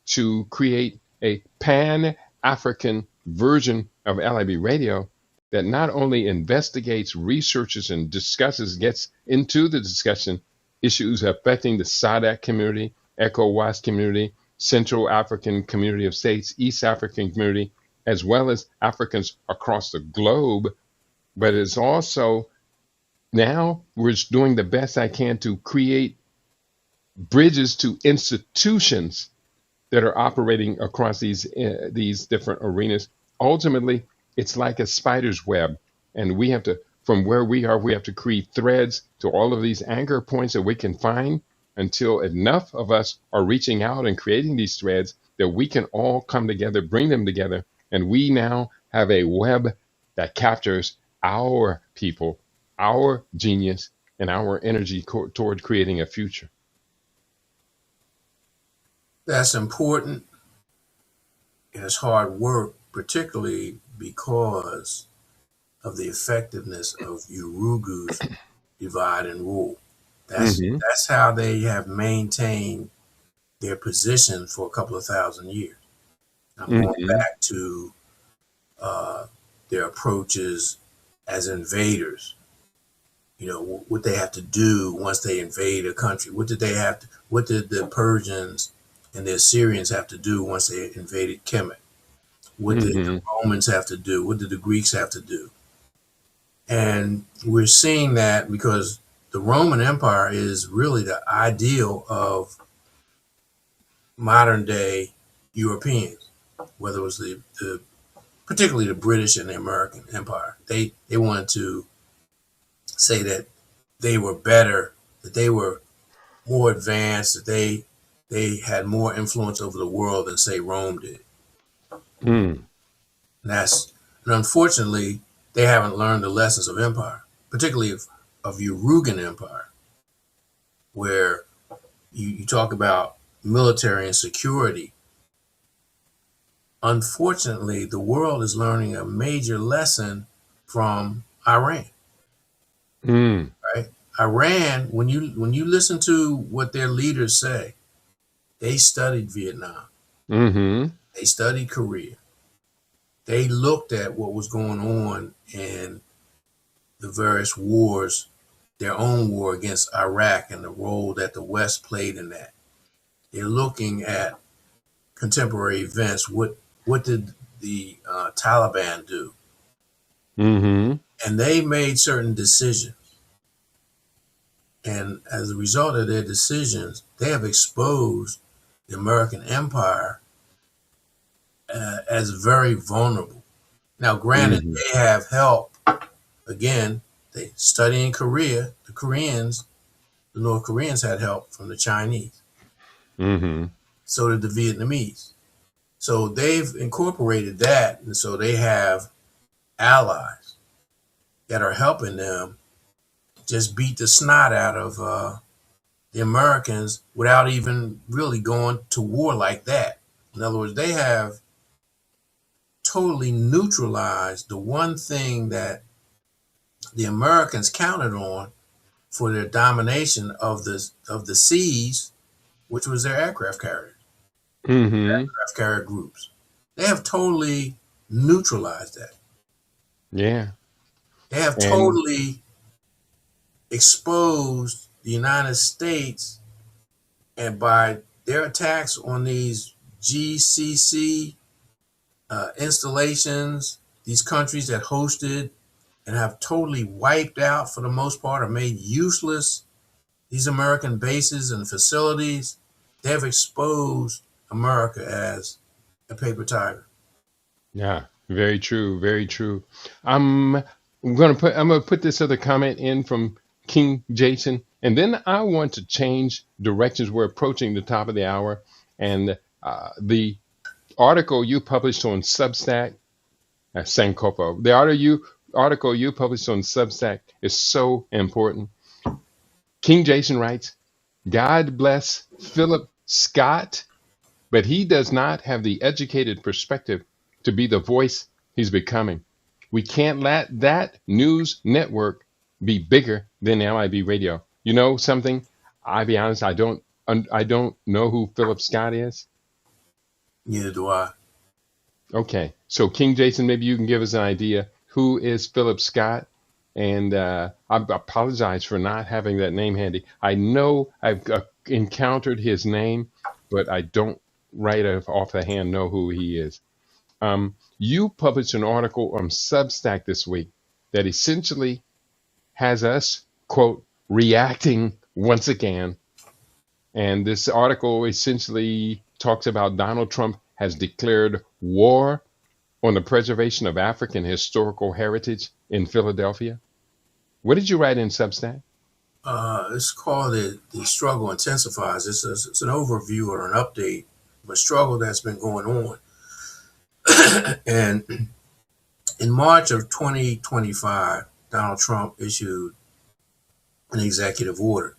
S2: to create a pan African version of LIB Radio that not only investigates, researches, and discusses, gets into the discussion issues affecting the SADC community, ECOWAS community, Central African Community of States, East African community, as well as Africans across the globe. But it's also now we're doing the best I can to create bridges to institutions that are operating across these different arenas. Ultimately, it's like a spider's web, and we have to, from where we are, we have to create threads to all of these anchor points that we can find until enough of us are reaching out and creating these threads that we can all come together, bring them together, and we now have a web that captures our people, our genius, and our energy toward creating a future.
S1: That's important. And it's hard work, particularly because of the effectiveness of Urugu's divide and rule. That's how they have maintained their position for a couple of thousand years. I'm going back to their approaches as invaders. You know, what they have to do once they invade a country. What did the Persians and the Assyrians have to do once they invaded Kemet? What did the Romans have to do? What did the Greeks have to do? And we're seeing that because the Roman Empire is really the ideal of modern day Europeans, whether it was particularly the British and the American Empire. They wanted to say that they were better, that they were more advanced, that they had more influence over the world than, say, Rome did. And unfortunately, they haven't learned the lessons of empire, particularly of Uruguayan Empire, where you talk about military and security. Unfortunately, the world is learning a major lesson from Iran. Right? Iran, when you listen to what their leaders say, they studied Vietnam. They studied Korea. They looked at what was going on in the various wars, their own war against Iraq and the role that the West played in that. They're looking at contemporary events. What did the Taliban do? And they made certain decisions. And as a result of their decisions, they have exposed the American empire as very vulnerable. Now, granted, they have help. Again, they study in Korea. The North Koreans had help from the Chinese. So did the Vietnamese. So they've incorporated that, and so they have allies that are helping them just beat the snot out of the Americans without even really going to war like that. In other words, they have totally neutralized the one thing that the Americans counted on for their domination of the seas, which was their aircraft carriers, aircraft carrier groups. They have totally neutralized that.
S2: Yeah.
S1: They have totally exposed the United States, and by their attacks on these GCC installations, these countries that hosted and have totally wiped out, for the most part, or made useless these American bases and facilities, they have exposed America as a paper tiger.
S2: Yeah, very true, very true. I'm gonna put this other comment in from King Jason, and then I want to change directions. We're approaching the top of the hour, and the article you published on Substack, Sankofa, the article you published on Substack is so important. King Jason writes, God bless Philip Scott, but he does not have the educated perspective to be the voice he's becoming. We can't let that news network be bigger than LIB Radio. You know something? I'll be honest, I don't know who Philip Scott is.
S1: Neither do I.
S2: Okay, so King Jason, maybe you can give us an idea who is Philip Scott, and I apologize for not having that name handy. I know I've encountered his name, but I don't right off the hand know who he is. You published an article on Substack this week that essentially has us, quote, reacting once again. And this article essentially talks about Donald Trump has declared war on the preservation of African historical heritage in Philadelphia. What did you write in Substack?
S1: It's called the struggle intensifies. It's an overview or an update of a struggle that's been going on. And in March of 2025, Donald Trump issued an executive order.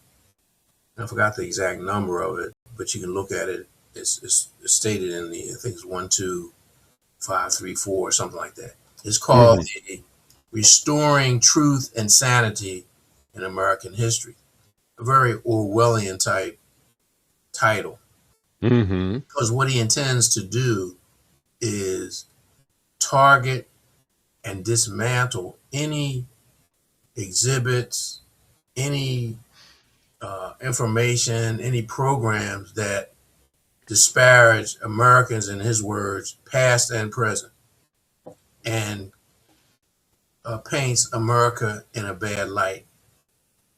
S1: I forgot the exact number of it, but you can look at it. It's stated in the, I think it's 12534 or something like that. It's called the Restoring Truth and Sanity in American History. A very Orwellian type title.
S2: Mm-hmm.
S1: Because what he intends to do is target and dismantle any exhibits, any information, any programs that disparage Americans, in his words, past and present, and paints America in a bad light.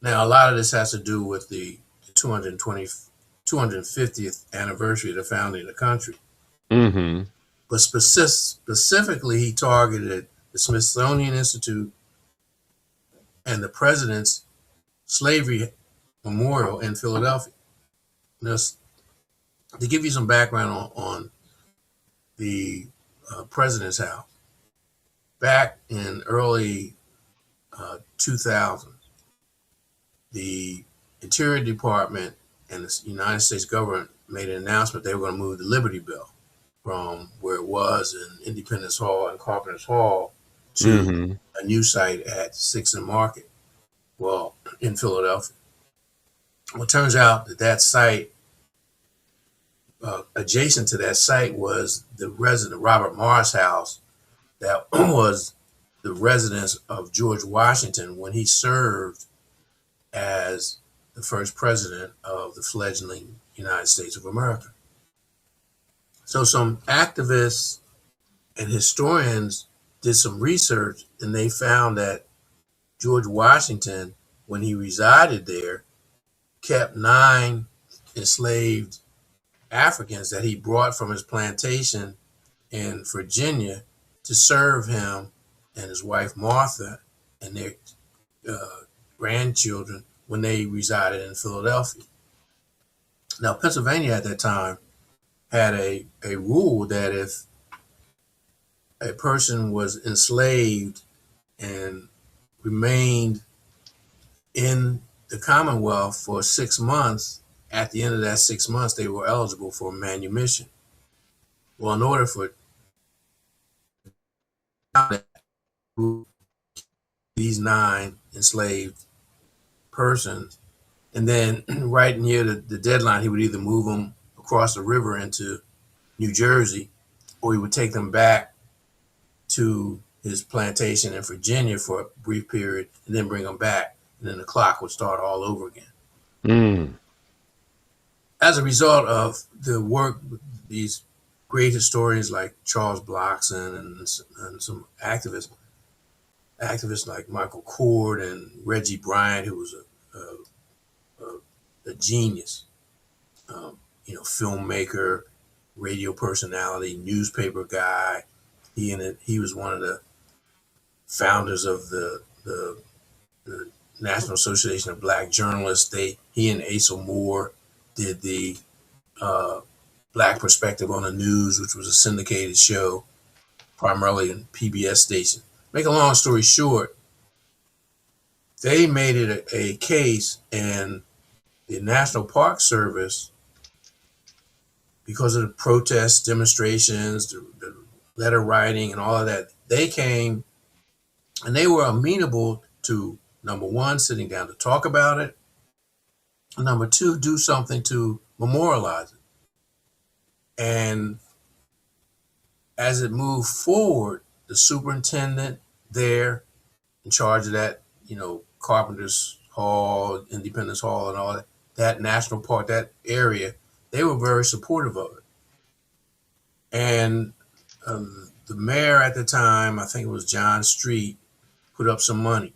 S1: Now, a lot of this has to do with the 250th anniversary of the founding of the country.
S2: Mm-hmm.
S1: But specifically, he targeted the Smithsonian Institute and the President's Slavery Memorial in Philadelphia. Now, to give you some background on the President's house, back in early 2000, the Interior Department and the United States government made an announcement they were going to move the Liberty Bell from where it was in Independence Hall and Carpenter's Hall to a new site at 6th and Market, well, in Philadelphia. Well, it turns out that site, adjacent to that site, was the resident Robert Morris house that was the residence of George Washington when he served as the first president of the fledgling United States of America. So some activists and historians did some research, and they found that George Washington, when he resided there, kept 9 enslaved Africans that he brought from his plantation in Virginia to serve him and his wife Martha and their grandchildren when they resided in Philadelphia. Now, Pennsylvania at that time had a rule that if a person was enslaved and remained in the Commonwealth for 6 months, at the end of that 6 months, they were eligible for manumission. Well, in order for these 9 enslaved persons, and then right near the deadline, he would either move them across the river into New Jersey, or he would take them back to his plantation in Virginia for a brief period and then bring them back, and then the clock would start all over again. As a result of the work with these great historians like Charles Blockson and some activists like Michael Cord and Reggie Bryant, who was a genius, filmmaker, radio personality, newspaper guy. He was one of the founders of the National Association of Black Journalists. He and Asa Moore did the Black Perspective on the News, which was a syndicated show, primarily in PBS station. Make a long story short, they made it a case, and the National Park Service, because of the protests, demonstrations, the letter writing, and all of that, they came and they were amenable to, number one, sitting down to talk about it, and number two, do something to memorialize it. And as it moved forward, the superintendent there in charge of that, Carpenter's Hall, Independence Hall, and all that national park, that area, they were very supportive of it. And the mayor at the time, I think it was John Street, put up some money.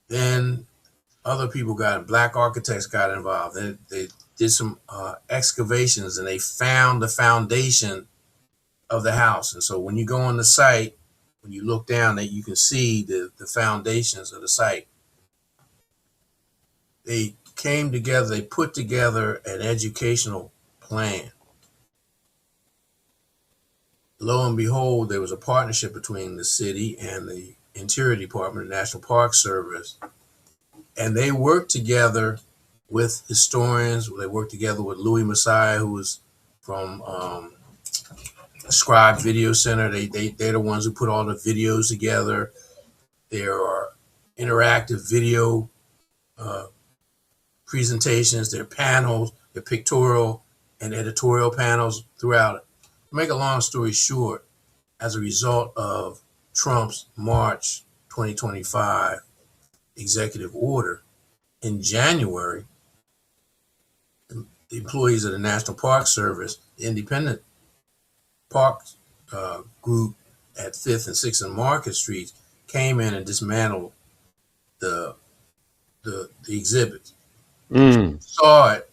S1: Then other people black architects got involved. They did some excavations, and they found the foundation of the house. And so when you go on the site, when you look down, that you can see the foundations of the site. They came together, they put together an educational plan. Lo and behold, there was a partnership between the city and the Interior Department and National Park Service. And they worked together with historians. They worked together with Louis Messiah, who was from Scribe Video Center. They're the ones who put all the videos together. There are interactive video presentations, there are panels, there are pictorial and editorial panels throughout it. To make a long story short, as a result of Trump's March 2025 executive order, in January, the employees of the National Park Service, the independent park group at 5th and 6th and Market Streets, came in and dismantled the exhibits. Saw it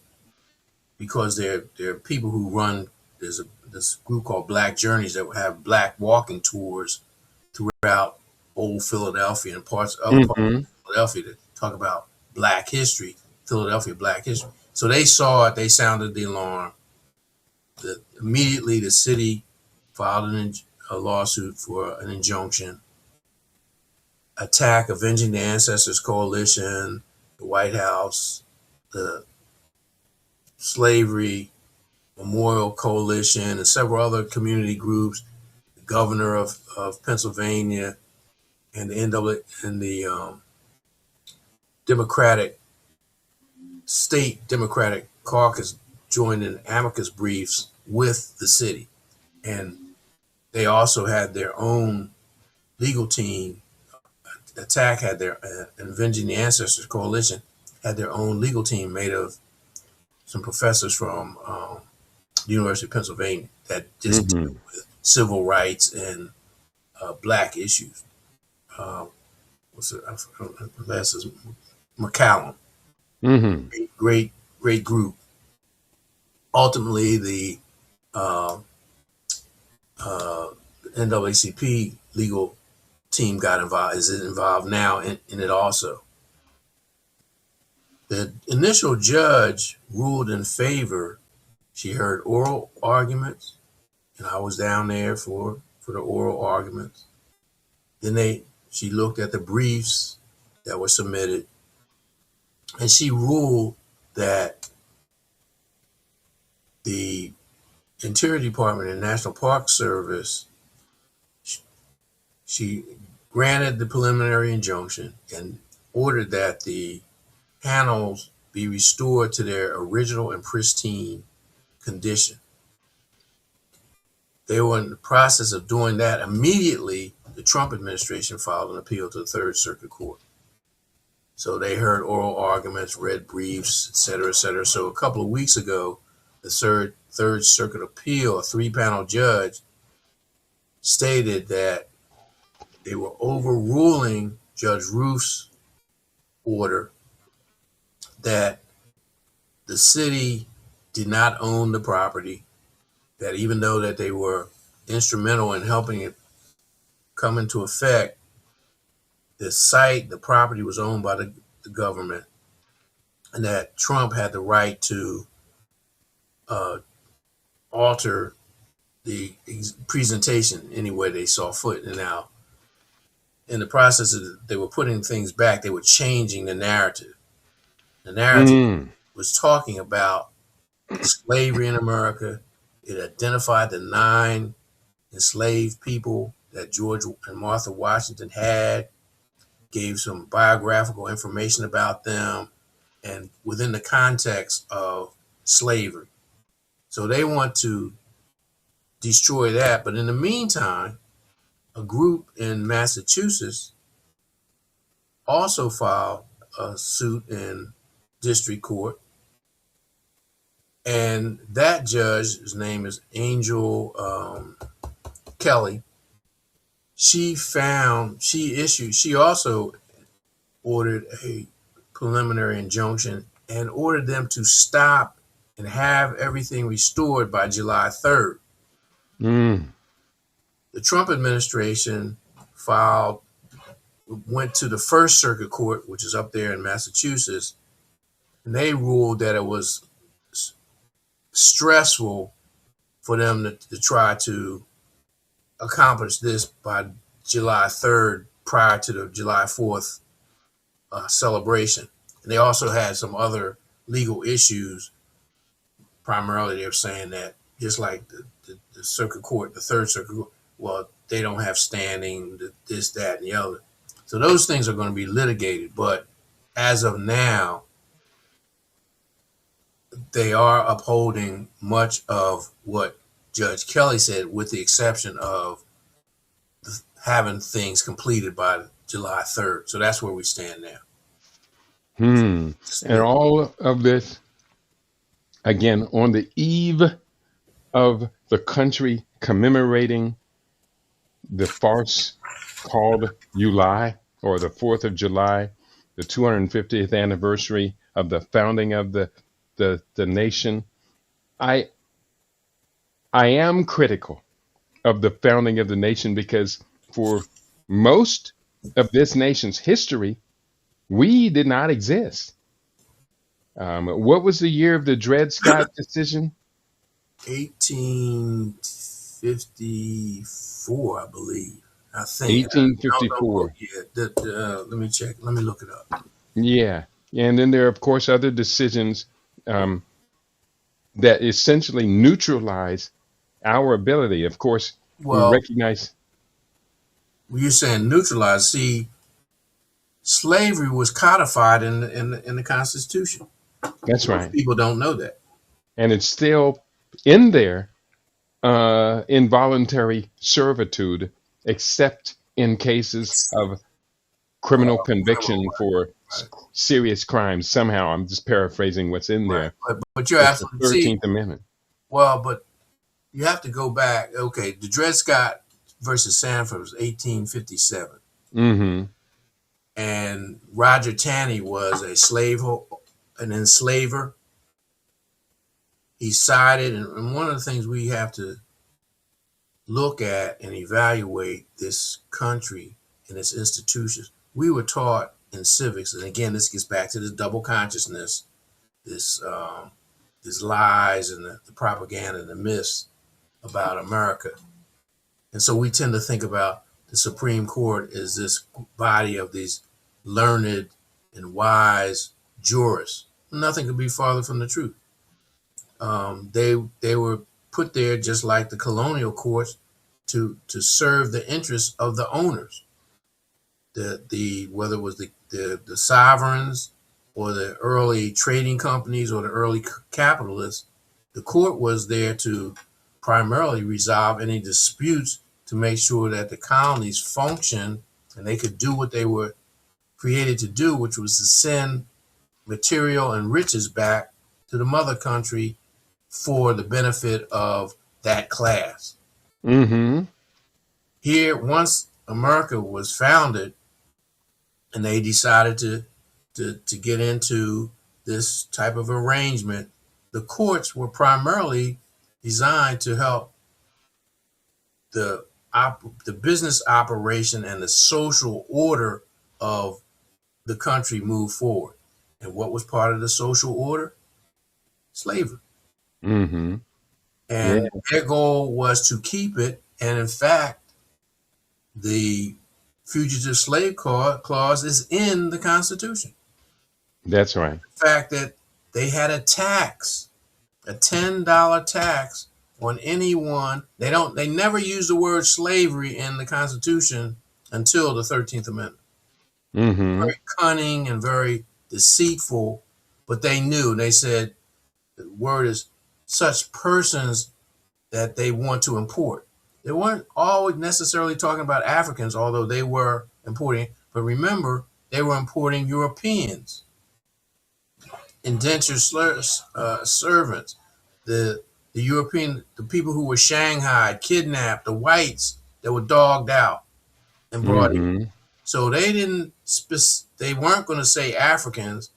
S1: because there are people who run, there's this group called Black Journeys that have black walking tours throughout old Philadelphia and other parts of Philadelphia that talk about Black history, Philadelphia Black history. So they saw it, they sounded the alarm. Immediately the city filed a lawsuit for an injunction. Attack Avenging the Ancestors Coalition, the White House, the Slavery Memorial Coalition, and several other community groups, the governor of Pennsylvania, and the state Democratic caucus joined in amicus briefs with the city. And they also had their own legal team. Attack had their, Avenging the Ancestors Coalition had their own legal team made of some professors from the University of Pennsylvania that just deal with civil rights and black issues. What's it? Last is McCallum. Great group. Ultimately, the NAACP legal team is involved now in it also. The initial judge ruled in favor. She heard oral arguments, and I was down there for the oral arguments. Then she looked at the briefs that were submitted, and she ruled that the Interior Department and National Park Service, she granted the preliminary injunction and ordered that the panels be restored to their original and pristine condition. They were in the process of doing that. Immediately, the Trump administration filed an appeal to the Third Circuit Court. So they heard oral arguments, read briefs, et cetera, et cetera. So a couple of weeks ago, the Third Circuit Appeal, a 3-panel judge, stated that they were overruling Judge Roof's order that the city did not own the property, that even though that they were instrumental in helping it come into effect, the property was owned by the government, and that Trump had the right to uh, alter the presentation anywhere they saw fit. And now, in the process of they were putting things back, they were changing the narrative. The narrative
S2: Mm.
S1: was talking about slavery in America. It identified the 9 enslaved people that George and Martha Washington had, gave some biographical information about them, and within the context of slavery. So they want to destroy that. But in the meantime, a group in Massachusetts also filed a suit in district court. And that judge, his name is Angel Kelly, she also ordered a preliminary injunction and ordered them to stop and have everything restored by July 3rd.
S2: Mm.
S1: The Trump administration went to the First Circuit Court, which is up there in Massachusetts, and they ruled that it was stressful for them to try to accomplish this by July 3rd prior to the July 4th celebration. And they also had some other legal issues. Primarily, they're saying that just like the circuit court, the Third Circuit Court, well, they don't have standing, this, that, and the other. So those things are going to be litigated. But as of now, they are upholding much of what Judge Kelly said, with the exception of having things completed by July 3rd. So that's where we stand now.
S2: Hmm. And all of this, again, on the eve of the country commemorating the farce called July, or the 4th of July, the 250th anniversary of the founding of the nation. I am critical of the founding of the nation because for most of this nation's history, we did not exist. What was the year of the Dred Scott decision?
S1: 1854, I believe. I think. I don't know.
S2: 1854.
S1: Yeah, let me check. Let me look it up.
S2: Yeah. And then there are, of course, other decisions um, that essentially neutralize our ability. Of course, we
S1: Well,
S2: recognize.
S1: you're saying neutralize. See, slavery was codified in the Constitution.
S2: That's
S1: Most
S2: right.
S1: people don't know that.
S2: And it's still in there, involuntary servitude, except in cases of criminal
S1: Criminal,
S2: conviction for
S1: right,
S2: serious crimes. Somehow, I'm just paraphrasing what's in
S1: right.
S2: there.
S1: But you're
S2: It's the
S1: absolutely, see.
S2: 13th Amendment.
S1: Well, but you have to go back. Okay, the Dred Scott versus Sanford was 1857,
S2: Mm-hmm.
S1: and Roger Taney was an enslaver. He sided, and one of the things we have to look at and evaluate this country and its institutions. We were taught in civics, and again, this gets back to this double consciousness, this this lies and the propaganda and the myths about America. And so we tend to think about the Supreme Court as this body of these learned and wise jurists. Nothing could be farther from the truth. They were put there just like the colonial courts to serve the interests of the owners, the whether it was the sovereigns or the early trading companies or the early capitalists. The court was there to primarily resolve any disputes, to make sure that the colonies functioned and they could do what they were created to do, which was to send material and riches back to the mother country for the benefit of that class.
S2: Mm-hmm.
S1: Here, once America was founded and they decided to get into this type of arrangement, the courts were primarily designed to help the the business operation and the social order of the country move forward. And what was part of the social order? Slavery.
S2: Mm-hmm. Yeah.
S1: And their goal was to keep it. And in fact, the fugitive slave clause is in the Constitution.
S2: That's right.
S1: The fact that they had a tax, a $10 tax on anyone. They never use the word slavery in the Constitution until the 13th Amendment.
S2: Mm-hmm.
S1: Very cunning and very deceitful, but they knew. They said the word is such persons that they want to import. They weren't always necessarily talking about Africans, although they were importing. But remember, they were importing Europeans, indentured servants, the the people who were shanghaied, kidnapped, the whites that were dogged out and brought in.
S2: Mm-hmm.
S1: So they weren't going to say Africans,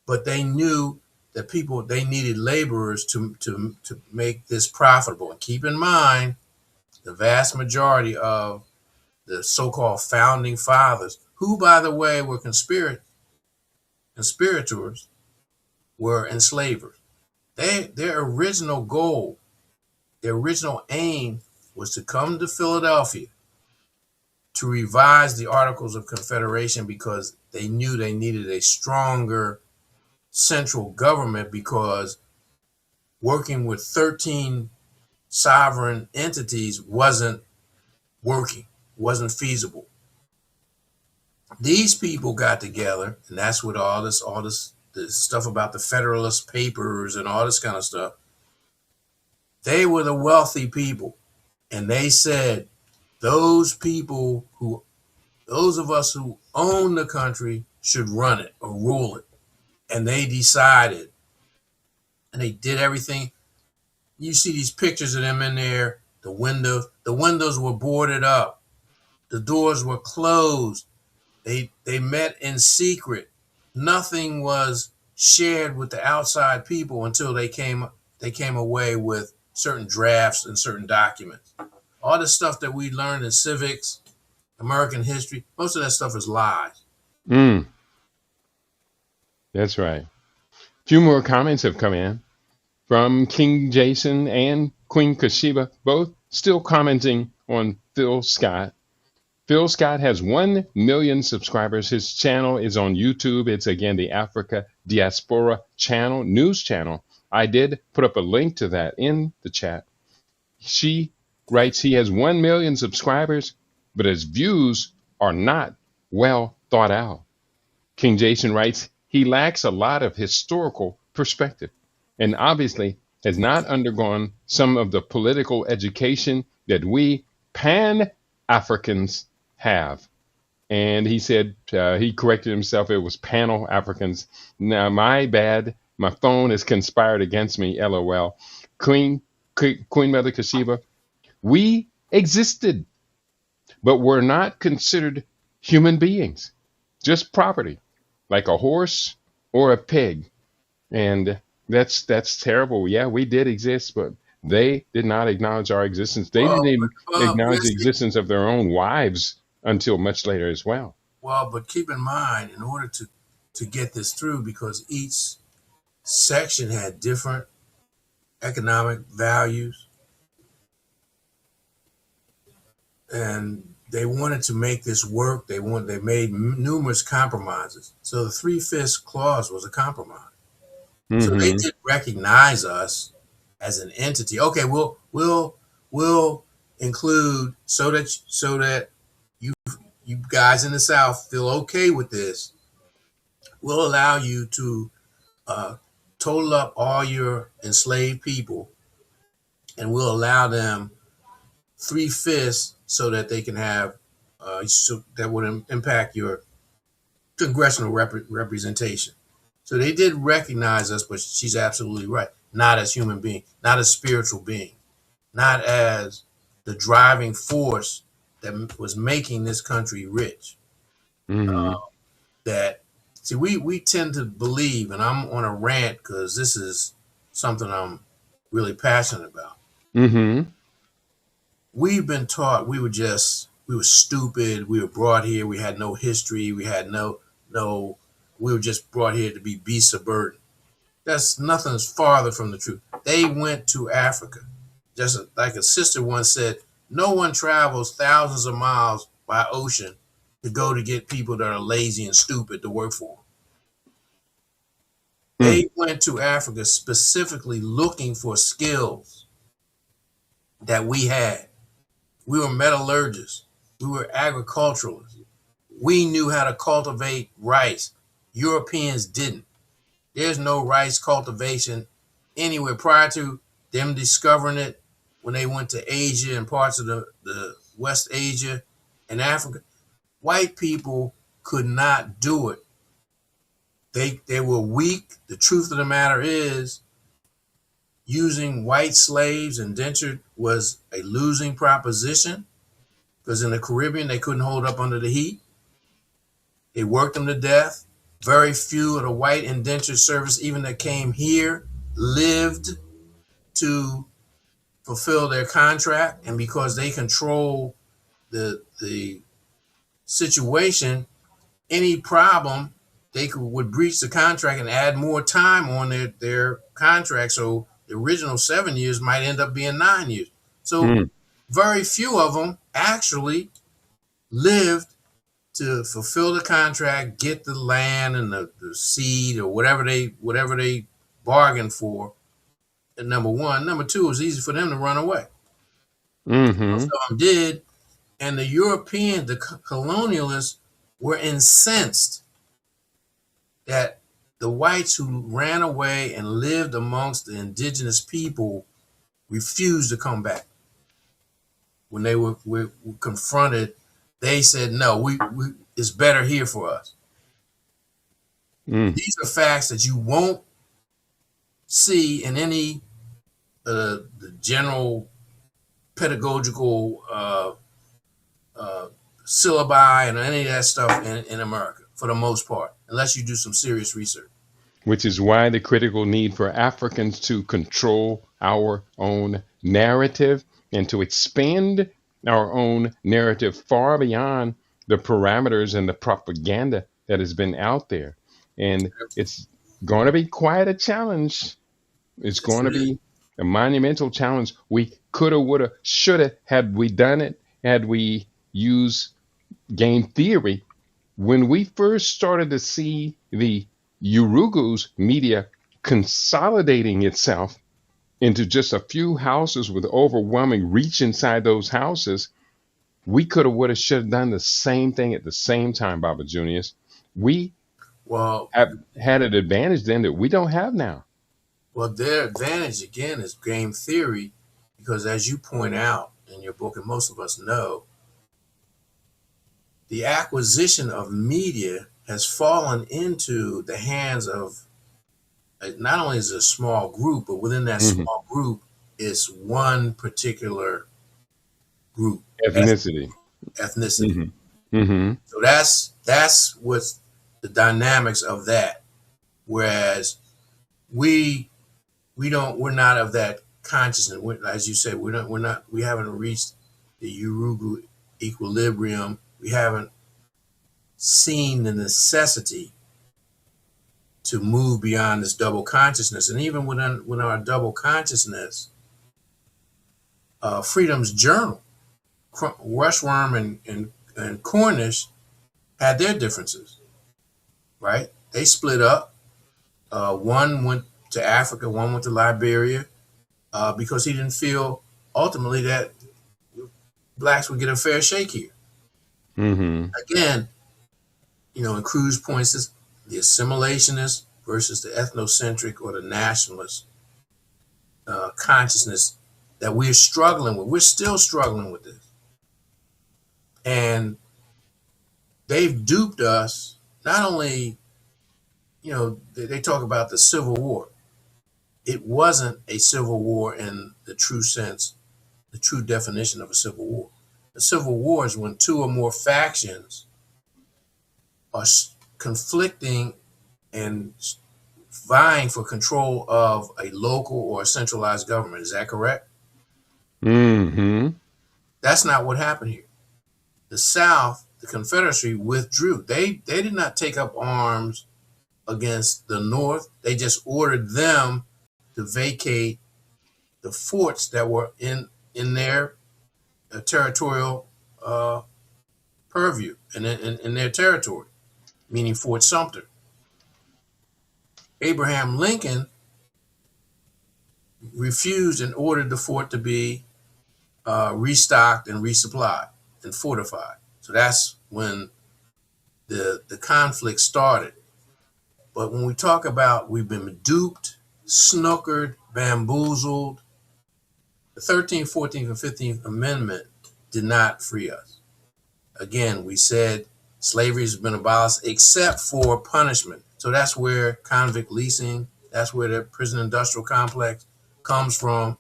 S1: but they knew that they needed laborers to make this profitable. And keep in mind, the vast majority of the so-called founding fathers, who by the way were conspirators, were enslavers. Their original goal, their original aim was to come to Philadelphia to revise the Articles of Confederation because they knew they needed a stronger central government because working with 13 sovereign entities wasn't working, wasn't feasible. These people got together, and that's what this stuff about the Federalist Papers and all this kind of stuff. They were the wealthy people, and they said those people those of us who own the country should run it or rule it. And they decided, and they did everything. You see these pictures of them in there. The windows were boarded up. The doors were closed. They met in secret. Nothing was shared with the outside people until they came away with certain drafts and certain documents. All the stuff that we learned in civics, American history, most of that stuff is lies.
S2: Mm. That's right. Few more comments have come in from King Jason and Queen Kashiba, both still commenting on Phil Scott. Phil Scott has 1 million subscribers. His channel is on YouTube. It's again the Africa Diaspora channel, news channel. I did put up a link to that in the chat. She writes he has 1 million subscribers, but his views are not well thought out. King Jason writes he lacks a lot of historical perspective and obviously has not undergone some of the political education that we Pan Africans have. And he said, he corrected himself, it was panel Africans. Now, my bad. My phone has conspired against me, LOL. Queen Mother Kashiba, we existed, but were not considered human beings, just property, like a horse or a pig. And that's terrible. Yeah, we did exist, but they did not acknowledge our existence. They
S1: Well,
S2: didn't even acknowledge the
S1: listen,
S2: existence of their own wives until much later as well.
S1: but keep in mind, in order to get this through, because each section had different economic values, and they wanted to make this work. They made numerous compromises. So the 3/5 clause was a compromise. So they
S2: Hmm.
S1: did recognize us as an entity. Okay, we'll include so that you you guys in the South feel okay with this. We'll allow you to uh, total up all your enslaved people, and we'll allow them 3/5 so that they can have so that would impact your congressional representation. So they did recognize us, but she's absolutely right. Not as human beings, not as spiritual beings, not as the driving force that was making this country rich.
S2: Hmm.
S1: That see, we tend to believe, and I'm on a rant because this is something I'm really passionate about.
S2: Hmm.
S1: We've been taught we were stupid. We were brought here. We had no history. We had no. We were just brought here to be beasts of burden. That's nothing's farther from the truth. They went to Africa. Just like a sister once said, no one travels thousands of miles by ocean to go to get people that are lazy and stupid to work for.
S2: Mm.
S1: They went to Africa specifically looking for skills that we had. We were metallurgists. We were agriculturalists. We knew how to cultivate rice. Europeans didn't. There's no rice cultivation anywhere prior to them discovering it when they went to Asia and parts of the West Asia and Africa. White people could not do it. They were weak. The truth of the matter is, using white slaves indentured was a losing proposition because in the Caribbean they couldn't hold up under the heat. They worked them to death. Very few of the white indentured service, even that came here, lived to fulfill their contract. And because they control the situation, any problem, would breach the contract and add more time on their contract. So the original 7 years might end up being 9 years. So
S2: Mm.
S1: very few of them actually lived to fulfill the contract, get the land and the seed or whatever they bargained for. And number one, number two, it was easy for them to run away. Most
S2: Mm-hmm.
S1: of them did, and the Europeans, the colonialists, were incensed that the whites who ran away and lived amongst the indigenous people refused to come back. When they were confronted, they said, "No, we it's better here for us."
S2: Mm.
S1: These are facts that you won't see in any the general pedagogical syllabi and any of that stuff in America for the most part, unless you do some serious research.
S2: Which is why the critical need for Africans to control our own narrative and to expand our own narrative far beyond the parameters and the propaganda that has been out there. And it's going to be quite a challenge. It's
S1: Yes,
S2: going
S1: it
S2: to
S1: is.
S2: be a monumental challenge. We coulda, woulda, shoulda had we done it, had we used game theory. When we first started to see the Uruguay's media consolidating itself into just a few houses with overwhelming reach inside those houses, we could have, would have, should have done the same thing at the same time, Baba Junius. We
S1: Well,
S2: have had an advantage then that we don't have now.
S1: well, their advantage again is game theory, because as you point out in your book, and most of us know, the acquisition of media has fallen into the hands of not only is it a small group, but within that
S2: Hmm.
S1: small group is one particular group,
S2: Ethnicity.
S1: ethnicity.
S2: Hmm. Hmm.
S1: So that's what's the dynamics of that. Whereas we we're not of that consciousness. As you said, we haven't reached the Urugu equilibrium. We haven't seen the necessity to move beyond this double consciousness. And even within our double consciousness, Freedom's Journal, Rushworm and Cornish had their differences, right? They split up. One went to Africa, one went to Liberia, because he didn't feel ultimately that blacks would get a fair shake here.
S2: Hmm.
S1: Again, in Cruz points this, the assimilationist versus the ethnocentric or the nationalist consciousness that we're struggling with. We're still struggling with this. And they've duped us. Not only, they talk about the Civil War. It wasn't a civil war in the true sense, the true definition of a civil war. A civil war is when two or more factions are conflicting and vying for control of a local or a centralized government. Is that correct?
S2: Hmm.
S1: That's not what happened here. The South, the Confederacy, withdrew. They did not take up arms against the North. They just ordered them to vacate the forts that were in their territorial purview and in their territory, meaning Fort Sumter. Abraham Lincoln refused and ordered the fort to be restocked and resupplied and fortified. So that's when the conflict started. But when we talk about we've been duped, snookered, bamboozled, the 13th, 14th, and 15th Amendment did not free us. Again, we said slavery has been abolished except for punishment. So that's where convict leasing, that's where the prison industrial complex comes from,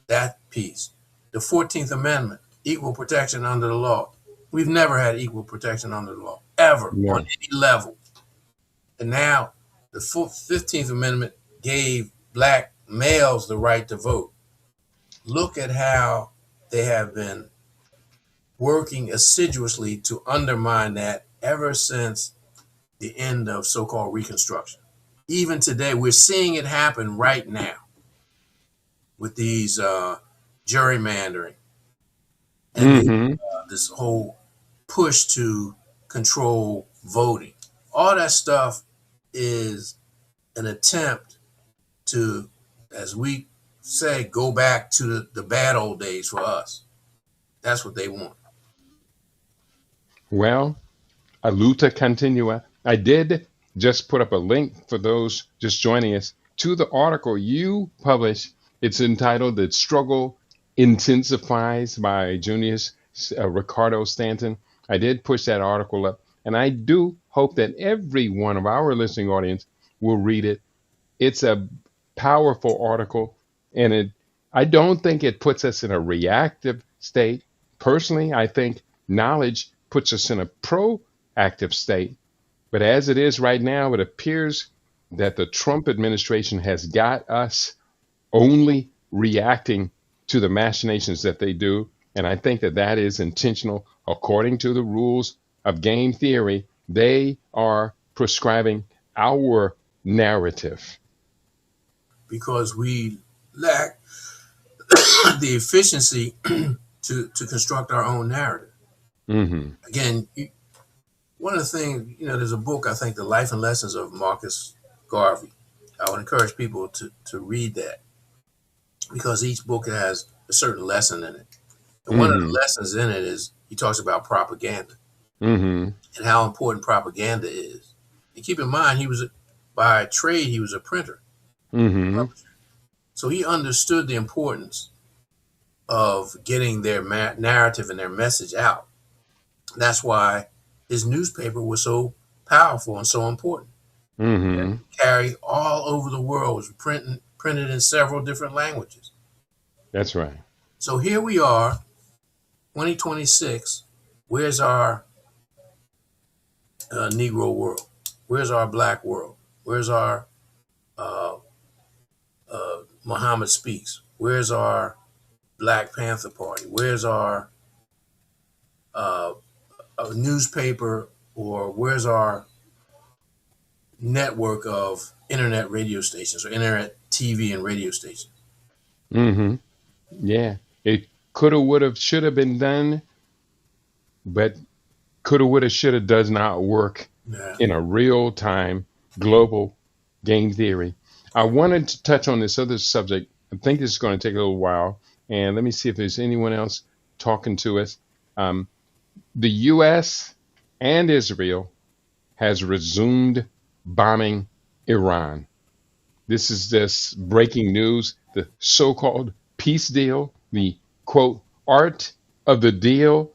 S1: that piece. The 14th Amendment, equal protection under the law. We've never had equal protection under the law, ever, on
S2: No.
S1: any level. And now the 15th Amendment gave black males the right to vote. Look at how they have been working assiduously to undermine that ever since the end of so-called Reconstruction. Even today, we're seeing it happen right now with these gerrymandering and
S2: Mm-hmm.
S1: this whole push to control voting. All that stuff is an attempt to, as we say, go back to the bad old days for us. That's what they want.
S2: Well, a luta continua. I did just put up a link for those just joining us to the article you published. It's entitled "The Struggle Intensifies" by Junious, Ricardo Stanton. I did push that article up, and I do hope that every one of our listening audience will read it. It's a powerful article, and I don't think it puts us in a reactive state. Personally, I think knowledge puts us in a proactive state. But as it is right now, it appears that the Trump administration has got us only reacting to the machinations that they do. And I think that that is intentional. According to the rules of game theory, they are prescribing our narrative.
S1: Because we lack the efficiency to construct our own narrative.
S2: Hmm.
S1: Again, one of the things, there's a book, I think, The Life and Lessons of Marcus Garvey. I would encourage people to read that because each book has a certain lesson in it. And one of the
S2: Hmm.
S1: lessons in it is he talks about propaganda
S2: Hmm.
S1: and how important propaganda is. And keep in mind, by trade, he was a printer.
S2: Hmm.
S1: So he understood the importance of getting their narrative and their message out. That's why his newspaper was so powerful and so important.
S2: Hmm.
S1: Carried all over the world, was printed in several different languages.
S2: That's right.
S1: So here we are, 2026. Where's our Negro world? Where's our Black world? Where's our Muhammad Speaks? Where's our Black Panther Party? Where's our newspaper, or where's our network of internet radio stations or internet TV and radio stations?
S2: Hmm. Yeah. It coulda, woulda, shoulda been done, but coulda, woulda, shoulda does not work
S1: Yeah.
S2: in a real time global game theory. I wanted to touch on this other subject. I think this is going to take a little while. And let me see if there's anyone else talking to us. Um, the U.S. and Israel has resumed bombing Iran. This is just breaking news. The so-called peace deal, the quote, art of the deal,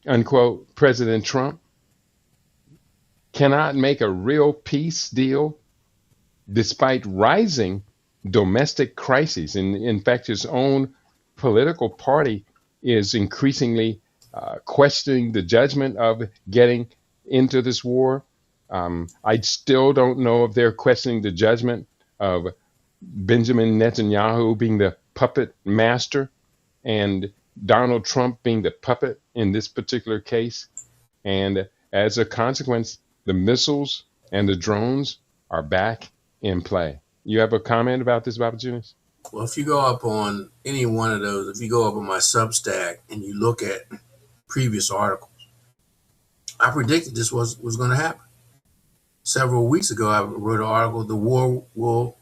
S2: unquote, President Trump cannot make a real peace deal despite rising domestic crises. And in fact, his own political party is increasingly questioning the judgment of getting into this war. I still don't know if they're questioning the judgment of Benjamin Netanyahu being the puppet master and Donald Trump being the puppet in this particular case. And as a consequence, the missiles and the drones are back in play. You have a comment about this, Baba Junius?
S1: Well, if you go up on any one of those, if you go up on my Substack and you look at previous articles, I predicted this was going to happen. Several weeks ago, I wrote an article, the war will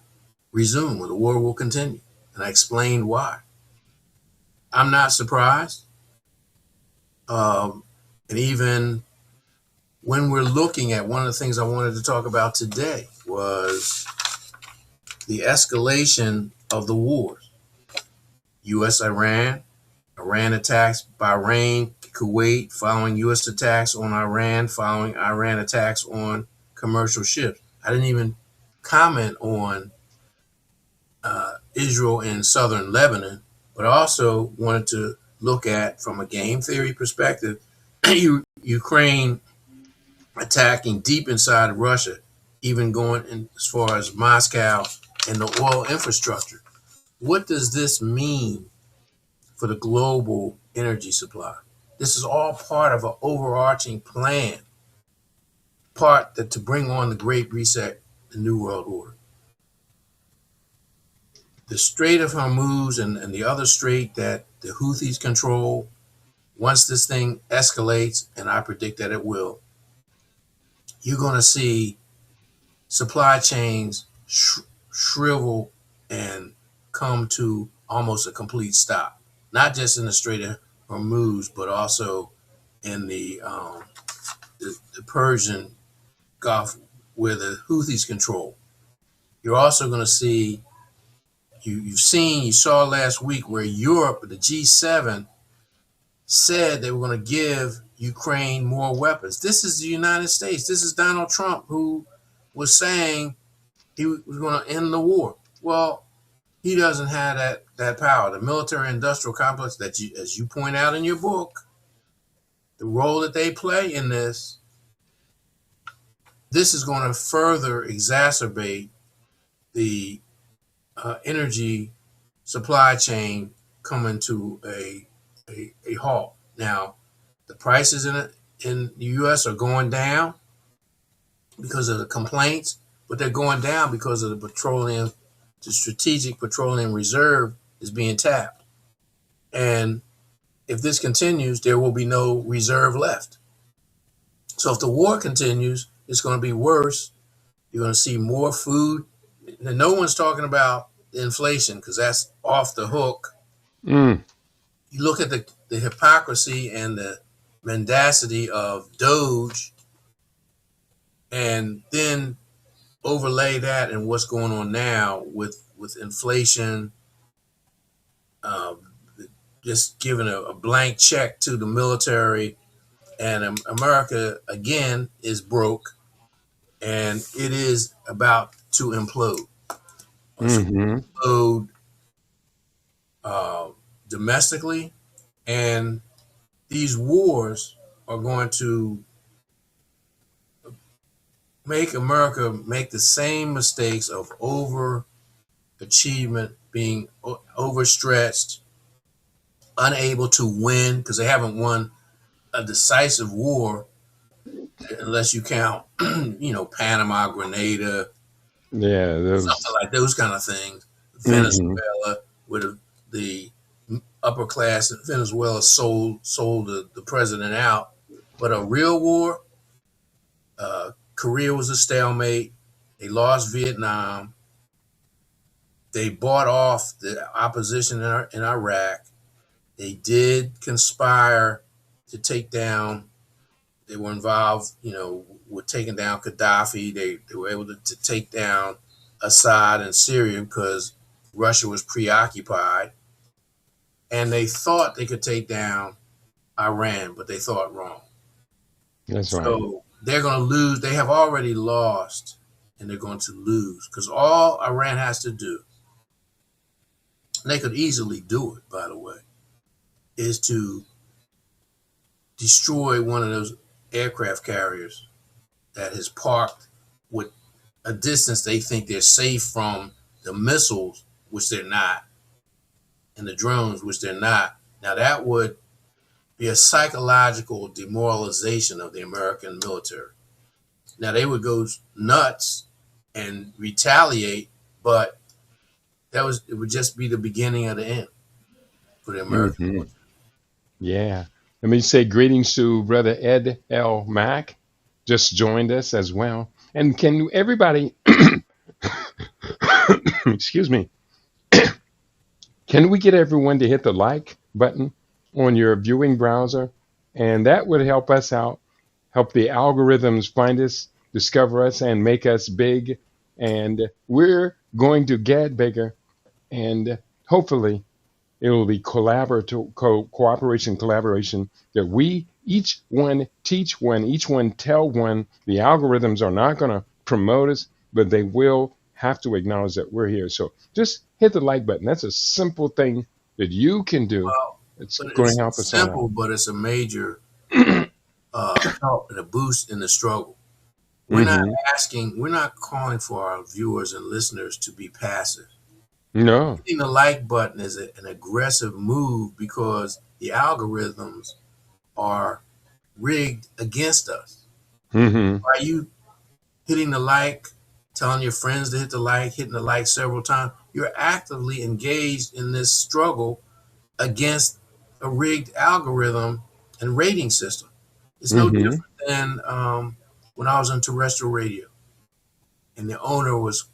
S1: resume or the war will continue. And I explained why. I'm not surprised. And even when we're looking at one of the things I wanted to talk about today was the escalation of the wars. U.S. Iran attacks Bahrain, Kuwait, following U.S. attacks on Iran, following Iran attacks on commercial ships. I didn't even comment on Israel and southern Lebanon, but I also wanted to look at, from a game theory perspective, Ukraine attacking deep inside Russia, even going in as far as Moscow and the oil infrastructure. What does this mean for the global energy supply? This is all part of an overarching plan, part that to bring on the Great Reset, the New World Order. The Strait of Hormuz and the other strait that the Houthis control, once this thing escalates, and I predict that it will, you're going to see supply chains shrivel and come to almost a complete stop, not just in the Strait of Hormuz, but also in the Persian Gulf, where the Houthis control. You're also going to see, you saw last week where Europe, the G7, said they were going to give Ukraine more weapons. This is the United States. This is Donald Trump, who was saying he was going to end the war. Well, he doesn't have that power. The military industrial complex that you, as you point out in your book, the role that they play in this is going to further exacerbate the energy supply chain coming to a halt. Now, the prices in the U.S. are going down because of the complaints, but they're going down because of the strategic petroleum reserve is being tapped. And if this continues, there will be no reserve left. So if the war continues, it's going to be worse. You're going to see more food. And no one's talking about inflation because that's off the hook.
S2: Mm.
S1: You look at the hypocrisy and the mendacity of Doge, and then overlay that and what's going on now with inflation, um, just giving a blank check to the military, and America again is broke, and it is about to implode. It's
S2: Hmm.
S1: implode uh, domestically, and these wars are going to make America make the same mistakes of overachievement, being overstretched, unable to win because they haven't won a decisive war unless you count, Panama, Grenada,
S2: Yeah,
S1: something
S2: those.
S1: like those kind of things.
S2: Hmm.
S1: Venezuela, where the upper class in Venezuela sold the president out. But a real war, Korea was a stalemate. They lost Vietnam. They bought off the opposition in Iraq. They did conspire to take down. They were involved, with taking down Gaddafi. They were able to take down Assad in Syria because Russia was preoccupied. And they thought they could take down Iran, but they thought wrong.
S2: That's right.
S1: So they're going to lose. They have already lost, and they're going to lose because all Iran has to do, and they could easily do it, by the way, is to destroy one of those aircraft carriers that is parked with a distance they think they're safe from the missiles, which they're not, and the drones, which they're not. Now, that would be a psychological demoralization of the American military. Now, they would go nuts and retaliate, but it would just be the beginning of the end for the American
S2: Hmm.
S1: culture.
S2: Yeah. Let me say greetings to Brother Ed L. Mack, just joined us as well. And can everybody, excuse me, can we get everyone to hit the like button on your viewing browser? And that would help us out, help the algorithms find us, discover us, and make us big. And we're going to get bigger. And hopefully, it will be cooperation, collaboration that we each one teach one, each one tell one. The algorithms are not going to promote us, but they will have to acknowledge that we're here. So just hit the like button. That's a simple thing that you can do.
S1: Well,
S2: It's
S1: but
S2: going
S1: it's
S2: to help us all
S1: simple, but it's a major
S2: out.
S1: help and a boost in the struggle.
S2: Hmm.
S1: We're not calling for our viewers and listeners to be passive.
S2: No.
S1: Hitting the like button is an aggressive move because the algorithms are rigged against us.
S2: Hmm.
S1: Are you hitting the like, telling your friends to hit the like, hitting the like several times? You're actively engaged in this struggle against a rigged algorithm and rating system. It's no
S2: Hmm.
S1: different than when I was on terrestrial radio and the owner was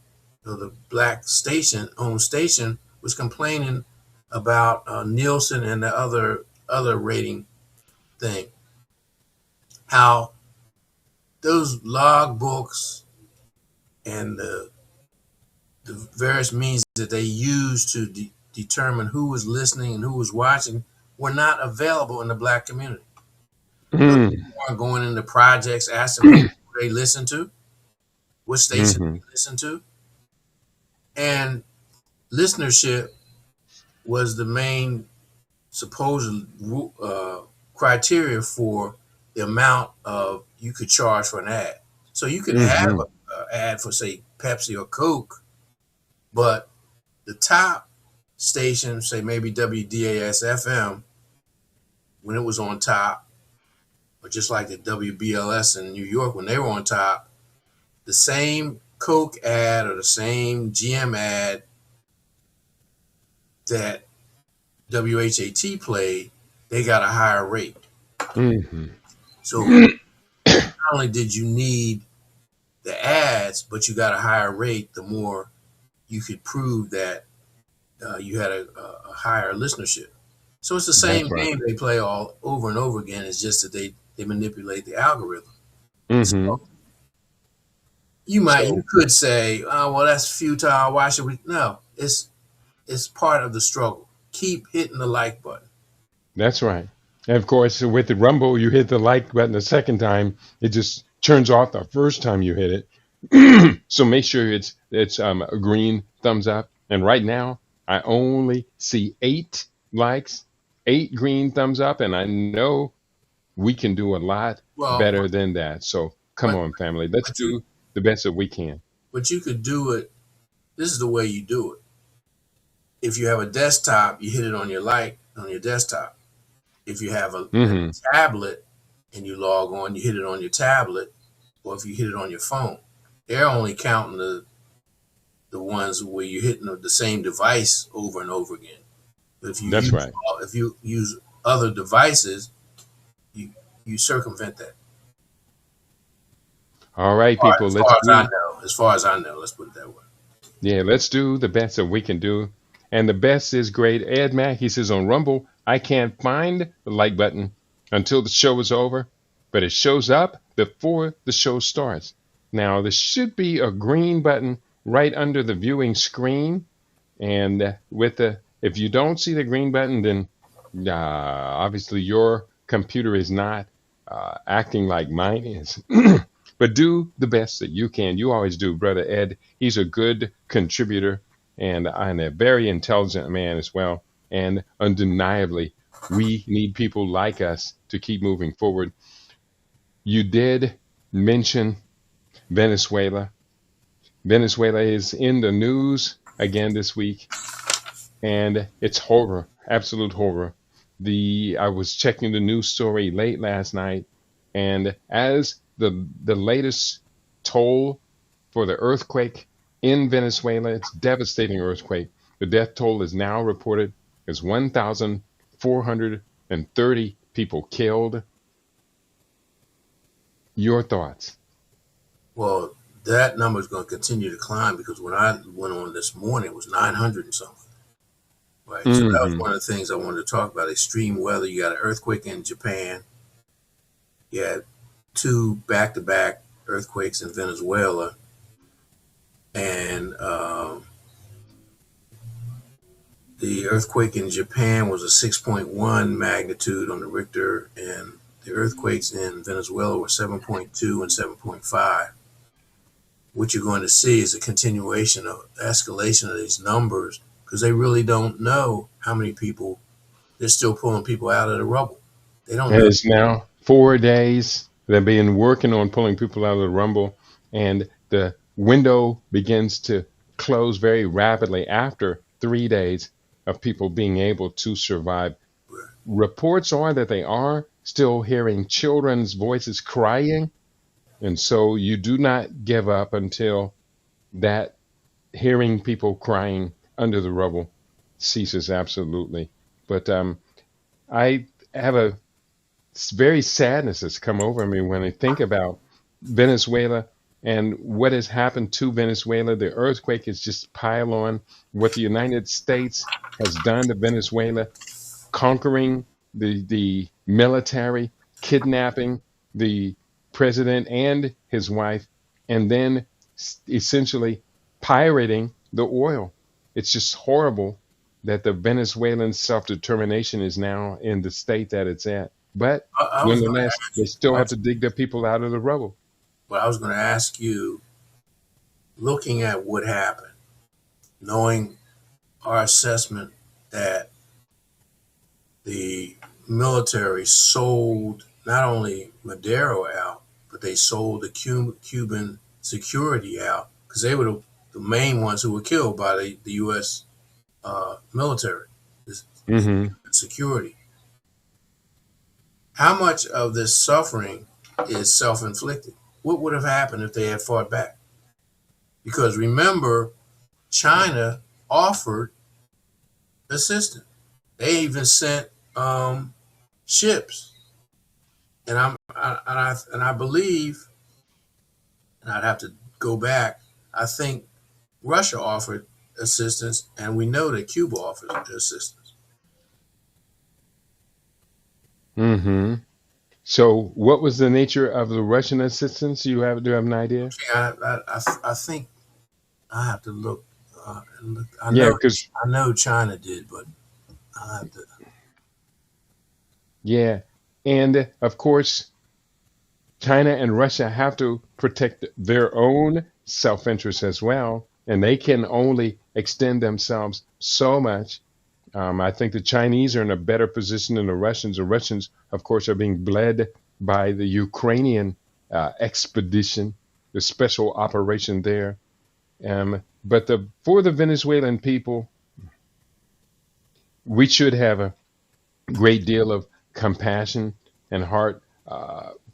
S1: the black station owned station was complaining about Nielsen and the other rating thing, how those log books and the various means that they use to determine who was listening and who was watching were not available in the black community. Those
S2: Hmm.
S1: people aren't going into projects asking people who they listen to, what station
S2: Hmm.
S1: they listen to, and listenership was the main supposed criteria for the amount of you could charge for an ad. So you could have
S2: Hmm.
S1: an ad for say Pepsi or Coke, but the top station, say maybe WDAS FM, when it was on top, or just like the WBLS in New York when they were on top, the same Coke ad or the same GM ad that WHAT played, they got a higher rate.
S2: Hmm.
S1: So not only did you need the ads, but you got a higher rate the more you could prove that you had a higher listenership. So it's the
S2: That's
S1: same
S2: right.
S1: game they play all over and over again. It's just that they manipulate the algorithm.
S2: Hmm.
S1: So you
S2: So
S1: could say, oh well, that's futile. Why should we? No, it's part of the struggle. Keep hitting the like button.
S2: that's right. And of course, with the Rumble, you hit the like button the second time, it just turns off the first time you hit it. So make sure it's a green thumbs up. And right now, I only see 8 likes, 8 green thumbs up, and I know we can do a lot
S1: Well,
S2: better than that. So come
S1: but
S2: on, family, let's
S1: but you
S2: do the best that we can.
S1: but you could do it. This is the way you do it. If you have a desktop, you hit it on your desktop. If you have a
S2: Hmm.
S1: tablet and you log on, you hit it on your tablet, or if you hit it on your phone. They're only counting the ones where you're hitting the same device over and over again. But
S2: That's right.
S1: if you use other devices, you you circumvent that.
S2: All right, people,
S1: As
S2: let's
S1: far as I
S2: do.
S1: know, as far as I know, let's put it that way.
S2: Yeah, let's do the best that we can do. And the best is great. Ed Mack, he says on Rumble, I can't find the like button until the show is over, but it shows up before the show starts. Now, there should be a green button right under the viewing screen. And if you don't see the green button, then obviously your computer is not acting like mine is. But do the best that you can. You always do, Brother Ed. He's a good contributor and a very intelligent man as well. And undeniably, we need people like us to keep moving forward. You did mention Venezuela. Venezuela is in the news again this week, and it's horror, absolute horror. The I was checking the news story late last night, and as the latest toll for the earthquake in Venezuela, it's a devastating earthquake. The death toll is now reported as 1,430 people killed. Your thoughts?
S1: Well, that number is going to continue to climb because when I went on this morning, it was 900 and something. Right. So that was
S2: Hmm.
S1: one of the things I wanted to talk about. Extreme weather. You got an earthquake in Japan. You had two back-to-back earthquakes in Venezuela, and the earthquake in Japan was a 6.1 magnitude on the Richter, and the earthquakes in Venezuela were 7.2 and 7.5. What you're going to see is a continuation of escalation of these numbers because they really don't know how many people they're still pulling people out of the rubble. They don't know.
S2: It's now 4 days. They've been working on pulling people out of the rumble, and the window begins to close very rapidly after 3 days of people being able to survive. Reports are that they are still hearing children's voices crying, and so you do not give up until that hearing people crying under the rubble ceases absolutely. But I have a very sadness has come over me when I think about Venezuela and what has happened to Venezuela. The earthquake is just pile on what the United States has done to Venezuela, conquering the military, kidnapping the president and his wife, and then essentially pirating the oil. It's just horrible that the Venezuelan self determination is now in the state that it's at. But
S1: I was going to
S2: nonetheless,
S1: ask
S2: they
S1: you,
S2: still have to dig their people out of the rubble.
S1: but I was going to ask you, looking at what happened, knowing our assessment that the military sold not only Madero out, but they sold the Cuban security out because they were the main ones who were killed by the U.S. Military, the
S2: Hmm.
S1: security. How much of this suffering is self-inflicted? What would have happened if they had fought back? Because remember, China offered assistance. They even sent ships, and I believe, and I'd have to go back. I think Russia offered assistance, and we know that Cuba offered assistance.
S2: Hmm. So, what was the nature of the Russian assistance? Do you have an idea?
S1: I think I have to look. And look.
S2: Yeah, because
S1: I know China did, but I have to.
S2: yeah, and of course, China and Russia have to protect their own self-interest as well, and they can only extend themselves so much. I think the Chinese are in a better position than the Russians. The Russians, of course, are being bled by the Ukrainian expedition, the special operation there. But for the Venezuelan people, we should have a great deal of compassion and heart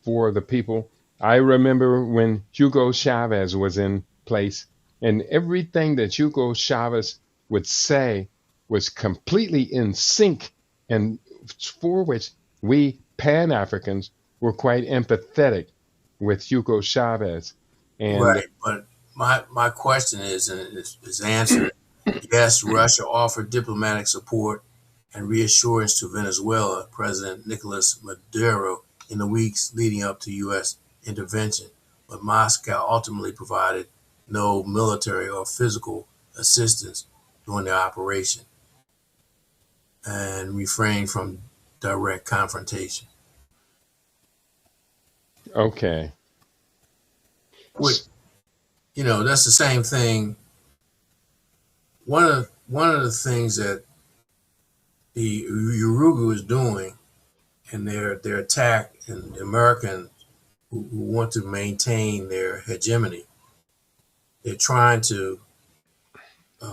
S2: for the people. I remember when Hugo Chavez was in place, and everything that Hugo Chavez would say was completely in sync, and for which we Pan Africans were quite empathetic with Hugo Chavez. And
S1: Right, but my question is, and is answered. Yes, Russia offered diplomatic support and reassurance to Venezuela President Nicolas Maduro in the weeks leading up to U.S. intervention, but Moscow ultimately provided no military or physical assistance during the operation and refrained from direct confrontation.
S2: okay.
S1: Which, that's the same thing. One of the things that the Urugu is doing and their attack and the Americans who want to maintain their hegemony, they're trying to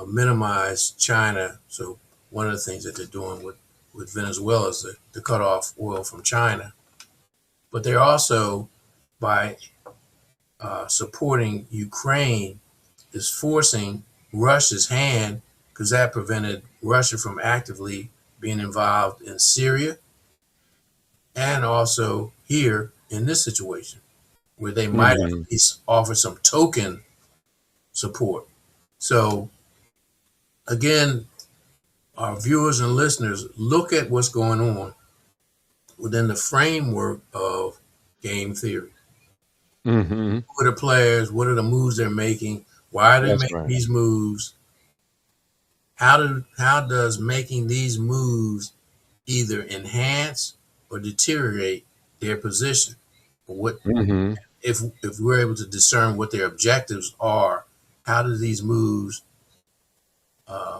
S1: minimize China. So one of the things that they're doing with Venezuela is to cut off oil from China. But they're also, by supporting Ukraine, is forcing Russia's hand because that prevented Russia from actively being involved in Syria and also here in this situation, where they might have
S2: Hmm.
S1: at least offered some token support. So again, our viewers and listeners, look at what's going on within the framework of game theory.
S2: Hmm.
S1: Who are the players? What are the moves they're making? Why are they
S2: That's
S1: making
S2: right.
S1: these moves? How does making these moves either enhance or deteriorate their position? What
S2: Hmm.
S1: if we're able to discern what their objectives are? How do these moves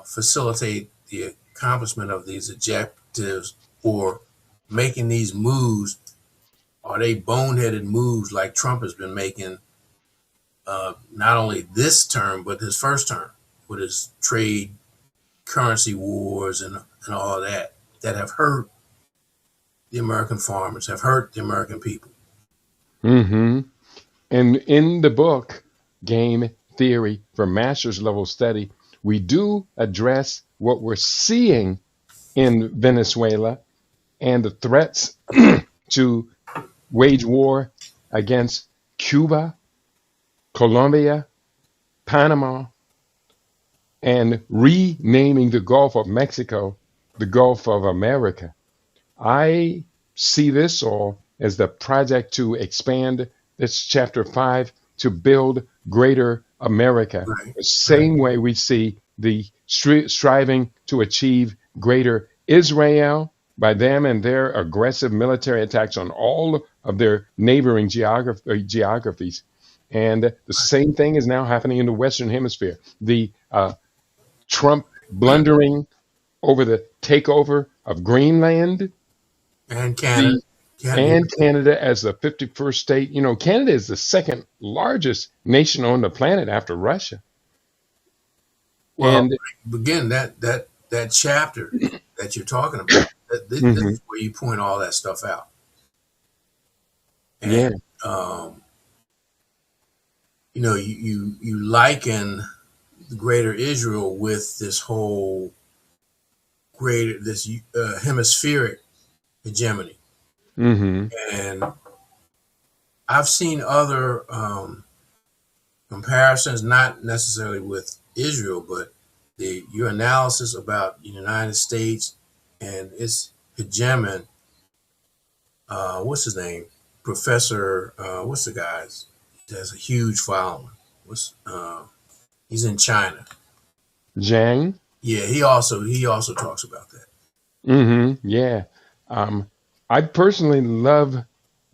S1: facilitate the accomplishment of these objectives, or making these moves? Are they boneheaded moves like Trump has been making, not only this term but his first term with his trade currency wars and all that have hurt the American farmers, have hurt the American people?
S2: Hmm. And in the book, Game Theory for Master's Level Study, we do address what we're seeing in Venezuela and the threats to wage war against Cuba, Colombia, Panama, and renaming the Gulf of Mexico the Gulf of America. I see this all as the project to expand this chapter 5 to build greater America.
S1: Right,
S2: The
S1: right,
S2: same way we see the striving to achieve greater Israel by them and their aggressive military attacks on all of their neighboring geographies. And the same thing is now happening in the Western Hemisphere. The Trump blundering over the takeover of Greenland,
S1: and Canada,
S2: the
S1: Canada.
S2: and Canada as the 51st state. You know, Canada is the second largest nation on the planet after Russia.
S1: Well,
S2: And
S1: again, that chapter that you're talking about, this
S2: mhm,
S1: is where you point all that stuff out, and
S2: yeah,
S1: um, you liken the greater Israel with this whole greater this hemispheric hegemony.
S2: hmm,
S1: And I've seen other comparisons, not necessarily with Israel, but your analysis about the United States and its hegemon. What's his name? Professor. What's the guy's? He has a huge following. What's He's in China.
S2: Zhang,
S1: Yeah, he also talks about that.
S2: yeah. Um, I personally love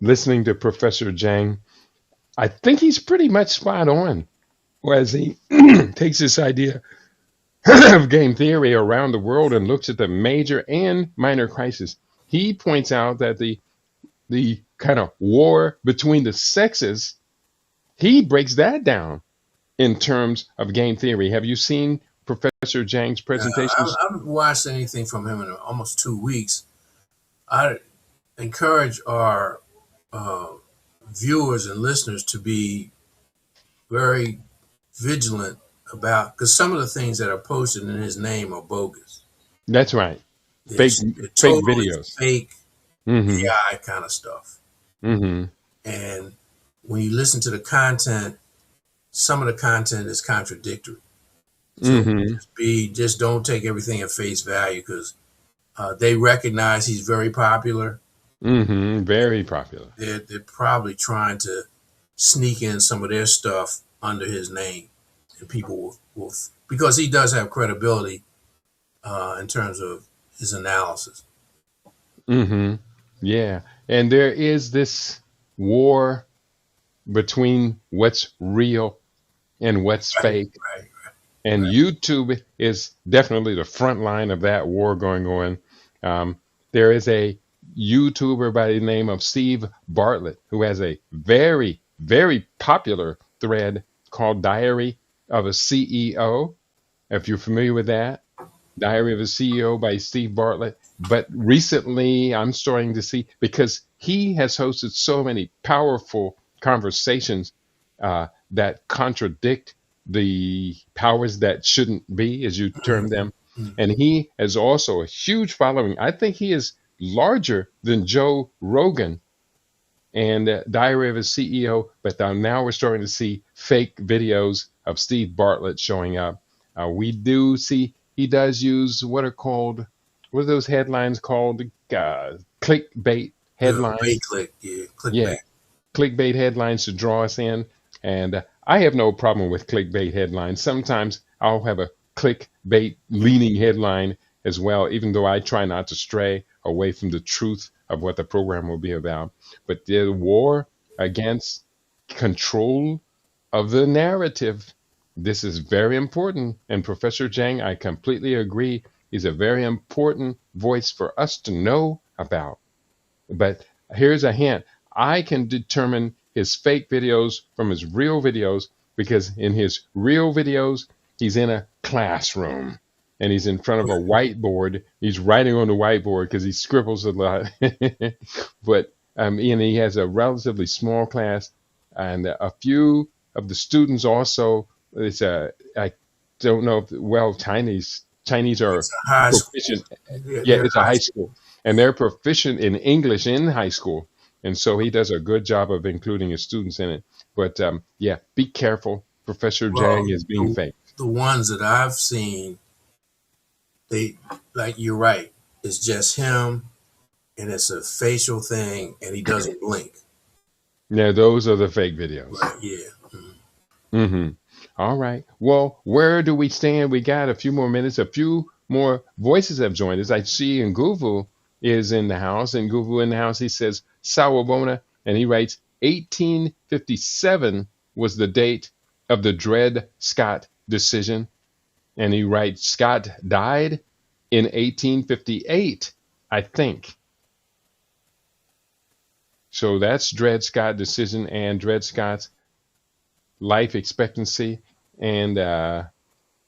S2: listening to Professor Zhang. I think he's pretty much spot on as he takes this idea of game theory around the world and looks at the major and minor crises. He points out that the kind of war between the sexes, he breaks that down in terms of game theory. Have you seen Professor Zhang's presentations?
S1: I haven't watched anything from him in almost 2 weeks. I encourage our uh, viewers and listeners to be very vigilant about, because some of the things that are posted in his name are bogus.
S2: That's right.
S1: They're,
S2: Fake
S1: they're
S2: fake
S1: totally
S2: videos.
S1: fake
S2: Mm-hmm.
S1: AI kind of stuff.
S2: Mm-hmm.
S1: And when you listen to the content, some of the content is contradictory. So
S2: Mm-hmm.
S1: just don't take everything at face value, because they recognize he's very popular.
S2: Mm-hmm. Very popular.
S1: They're probably trying to sneak in some of their stuff under his name, and people will because he does have credibility in terms of his analysis.
S2: Mm-hmm. Yeah. And there is this war between what's real and what's
S1: Right,
S2: fake.
S1: right,
S2: And
S1: right.
S2: YouTube is definitely the front line of that war going on. There is a YouTuber by the name of Steve Bartlett who has a very, very popular thread called Diary of a CEO. If you're familiar with that, Diary of a CEO by Steve Bartlett. But recently, I'm starting to see, because he has hosted so many powerful conversations that contradict the powers that shouldn't be, as you term them.
S1: Mm.
S2: And he has also a huge following. I think he is larger than Joe Rogan and Diary of a CEO. But now we're starting to see fake videos of Steve Bartlett showing up. We do see he does use what are those headlines called? Clickbait
S1: Bait
S2: headlines.
S1: click, yeah,
S2: Yeah,
S1: clickbait.
S2: clickbait headlines to draw us in. And I have no problem with clickbait headlines. Sometimes I'll have a clickbait leaning headline as well, even though I try not to stray away from the truth of what the program will be about. But the war against control of the narrative, this is very important. And Professor Jang, I completely agree, is a very important voice for us to know about. But here's a hint. I can determine his fake videos from his real videos because in his real videos, he's in a classroom and he's in front of a whiteboard. He's writing on the whiteboard because he scribbles a lot. But and he has a relatively small class, and a few of the students also. It's I don't know if Chinese are
S1: It's a high school.
S2: proficient. Yeah,
S1: They're
S2: it's a
S1: high
S2: high
S1: school.
S2: school, and they're proficient in English in high school, and so he does a good job of including his students in it. But yeah, be careful. Professor
S1: Well,
S2: Jang is being
S1: the,
S2: fake.
S1: the ones that I've seen, they like you're right. It's just him, and it's a facial thing, and he doesn't blink.
S2: Yeah, those are the fake videos.
S1: Right? Yeah. Mm.
S2: Hmm. All right. Well, where do we stand? We got a few more minutes. A few more voices have joined us. I see Nguvu is in the house. And Nguvu in the house, he says Sawabona, and he writes 1857 was the date of the Dred Scott decision. And he writes Scott died in 1858, I think. So that's Dred Scott decision and Dred Scott's life expectancy. And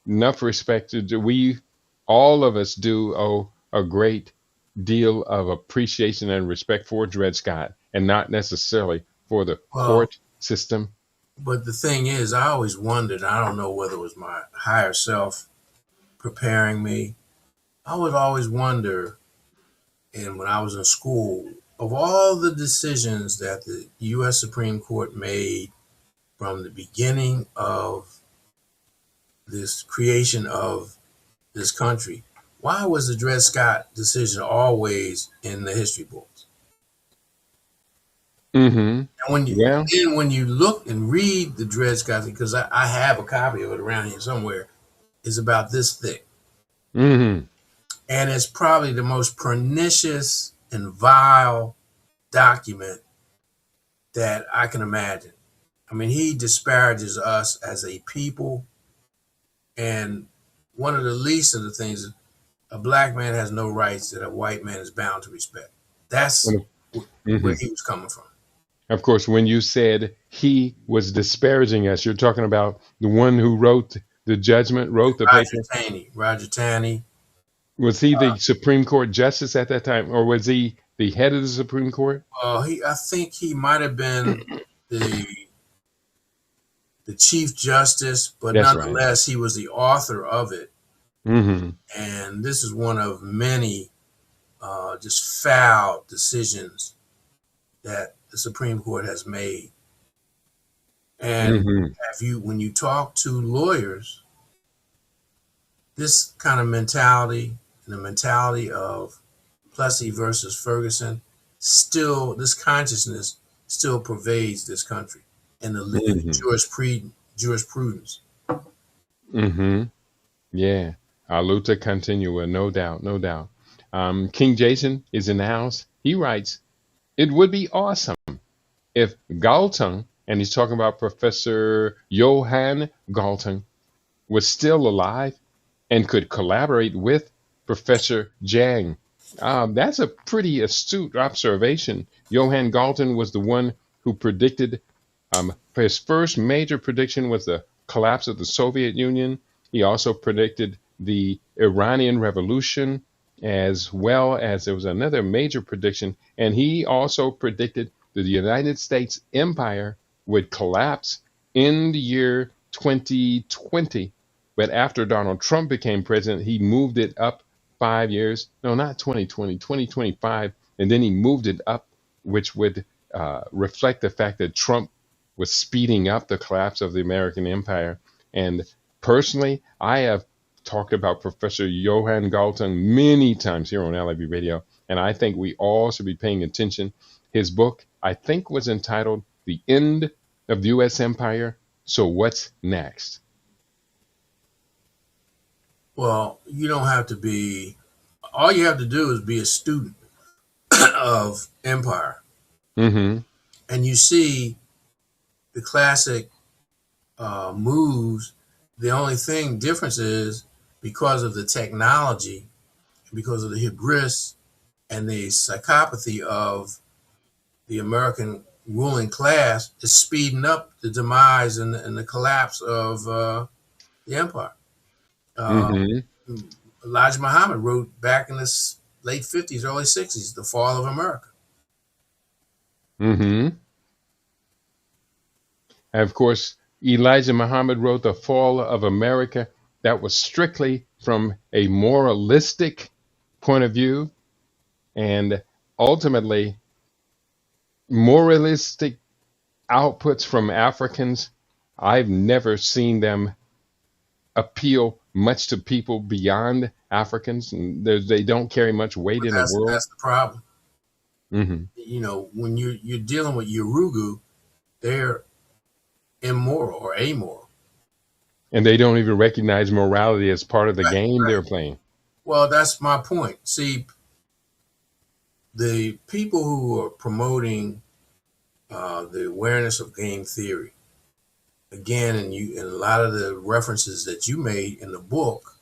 S2: enough respect to we all of us do owe a great deal of appreciation and respect for Dred Scott and not necessarily for the
S1: Well,
S2: court system.
S1: but the thing is, I always wondered. I don't know whether it was my higher self preparing me. I would always wonder, and when I was in school, of all the decisions that the U.S. Supreme Court made from the beginning of this creation of this country, why was the Dred Scott decision always in the history books?
S2: Hmm.
S1: And
S2: Well,
S1: when you look and read the Dred Scott, because I have a copy of it around here somewhere, it's about this thick,
S2: hmm,
S1: and it's probably the most pernicious and vile document that I can imagine. I mean, he disparages us as a people, and one of the least of the things is a black man has no rights that a white man is bound to respect. That's where
S2: hmm.
S1: he was coming from.
S2: Of course, when you said he was disparaging us, you're talking about the one who wrote the judgment, wrote the
S1: Roger
S2: paper.
S1: Taney, Roger Taney.
S2: Was he the Supreme Court justice at that time, or was he the head of the Supreme Court?
S1: I think he might have been the the chief justice, but
S2: That's right.
S1: nonetheless, he was the author of it.
S2: Hmm.
S1: And this is one of many just foul decisions that the Supreme Court has made. And
S2: Hmm.
S1: when you talk to lawyers, this kind of mentality and the mentality of Plessy versus Ferguson, still this consciousness still pervades this country and the
S2: Hmm.
S1: jurisprudence.
S2: Hmm. Yeah. Aluta continua, no doubt, no doubt. King Jason is in the house. He writes, it would be awesome if Galtung, and he's talking about Professor Johann Galtung, was still alive and could collaborate with Professor Jang. That's a pretty astute observation. Johann Galton was the one who predicted, his first major prediction was the collapse of the Soviet Union. He also predicted the Iranian Revolution, as well as there was another major prediction, and he also predicted that the United States empire would collapse in the year 2020. But after Donald Trump became president, he moved it up 5 years. No, not 2020, 2025. And then he moved it up, which would reflect the fact that Trump was speeding up the collapse of the American empire. And personally, I have talked about Professor Johann Galtung many times here on LIB Radio, and I think we all should be paying attention. His book, I think, was entitled The End of the U.S. Empire. So what's next?
S1: Well, you don't have to be, all you have to do is be a student of empire.
S2: Mm-hmm.
S1: And you see the classic moves. The only thing difference is because of the technology, because of the hubris and the psychopathy of the American ruling class, is speeding up the demise and the collapse of the empire.
S2: Mm-hmm.
S1: Elijah Muhammad wrote back in the late 50s, early 60s, The Fall of America.
S2: Mm-hmm. And of course, Elijah Muhammad wrote The Fall of America. That was strictly from a moralistic point of view. And ultimately, moralistic outputs from Africans, I've never seen them appeal much to people beyond Africans. And they don't carry much weight
S1: But
S2: in the world.
S1: that's the problem.
S2: Mm-hmm.
S1: You know, when you're dealing with Yurugu, they're immoral or amoral.
S2: And they don't even recognize morality as part of the
S1: Right,
S2: game
S1: right.
S2: they're playing.
S1: Well, that's my point. See, the people who are promoting the awareness of game theory, again, and a lot of the references that you made in the book,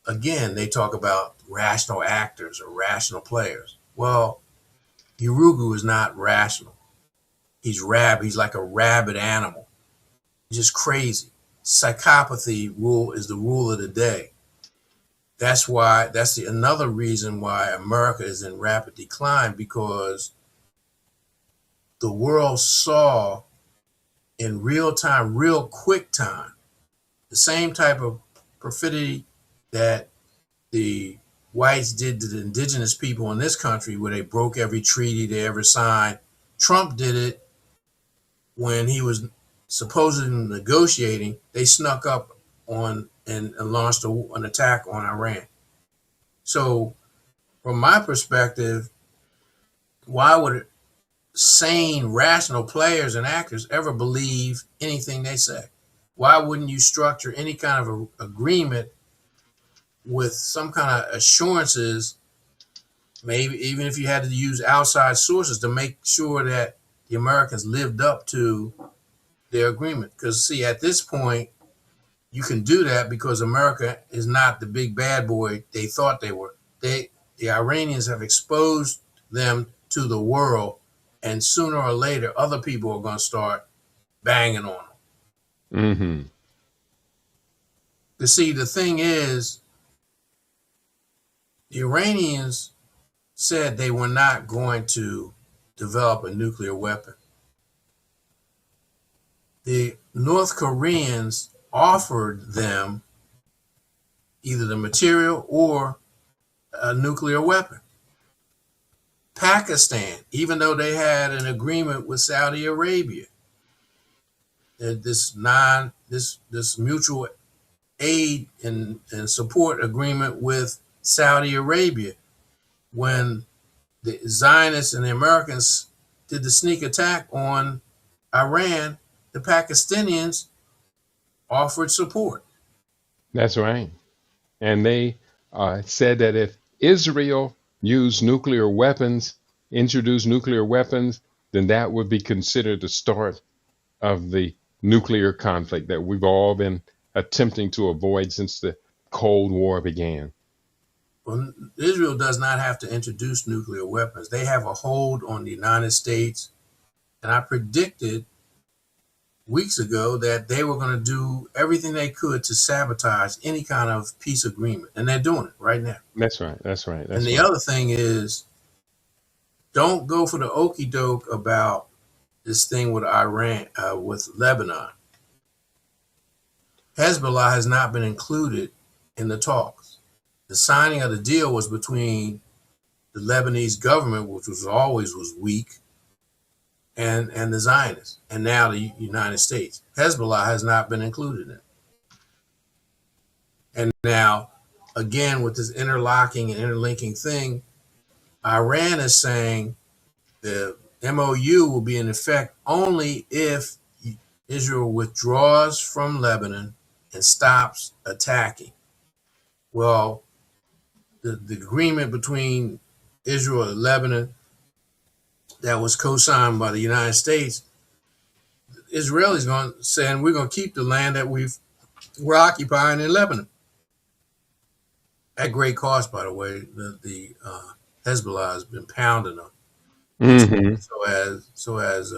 S1: again, they talk about rational actors or rational players. Well, Yurugu is not rational. He's like a rabid animal. He's just crazy. Psychopathy is the rule of the day. That's another reason why America is in rapid decline, because the world saw in real time, real quick time, the same type of perfidy that the whites did to the indigenous people in this country, where they broke every treaty they ever signed. Trump did it when he was supposedly negotiating. They snuck up on and launched an attack on Iran. So, from my perspective, why would sane, rational players and actors ever believe anything they say? Why wouldn't you structure any kind of agreement with some kind of assurances, maybe even if you had to use outside sources, to make sure that the Americans lived up to their agreement? Because, see, at this point, you can do that because America is not the big bad boy they thought they were. The Iranians have exposed them to the world, and sooner or later, other people are going to start banging on them.
S2: Mm-hmm.
S1: You see, the thing is, the Iranians said they were not going to develop a nuclear weapon. The North Koreans offered them either the material or a nuclear weapon. Pakistan, even though they had an agreement with Saudi Arabia, this mutual aid and support agreement with Saudi Arabia, when the Zionists and the Americans did the sneak attack on Iran, the Pakistanians offered support.
S2: That's right. And they said that if Israel introduced nuclear weapons, then that would be considered the start of the nuclear conflict that we've all been attempting to avoid since the Cold War began.
S1: Well, Israel does not have to introduce nuclear weapons. They have a hold on the United States. And I predicted weeks ago that they were going to do everything they could to sabotage any kind of peace agreement. And they're doing it right now.
S2: That's right.
S1: And the other thing is, don't go for the okie doke about this thing with Iran, with Lebanon. Hezbollah has not been included in the talks. The signing of the deal was between the Lebanese government, which was always was weak, and the Zionists, and now the United States. Hezbollah has not been included in it. And now, again, with this interlocking and interlinking thing, Iran is saying the MOU will be in effect only if Israel withdraws from Lebanon and stops attacking. Well, the agreement between Israel and Lebanon that was co-signed by the United States, Israelis saying we're going to keep the land that we're occupying in Lebanon at great cost. By the way, the Hezbollah has been pounding them, and
S2: Hmm.
S1: so has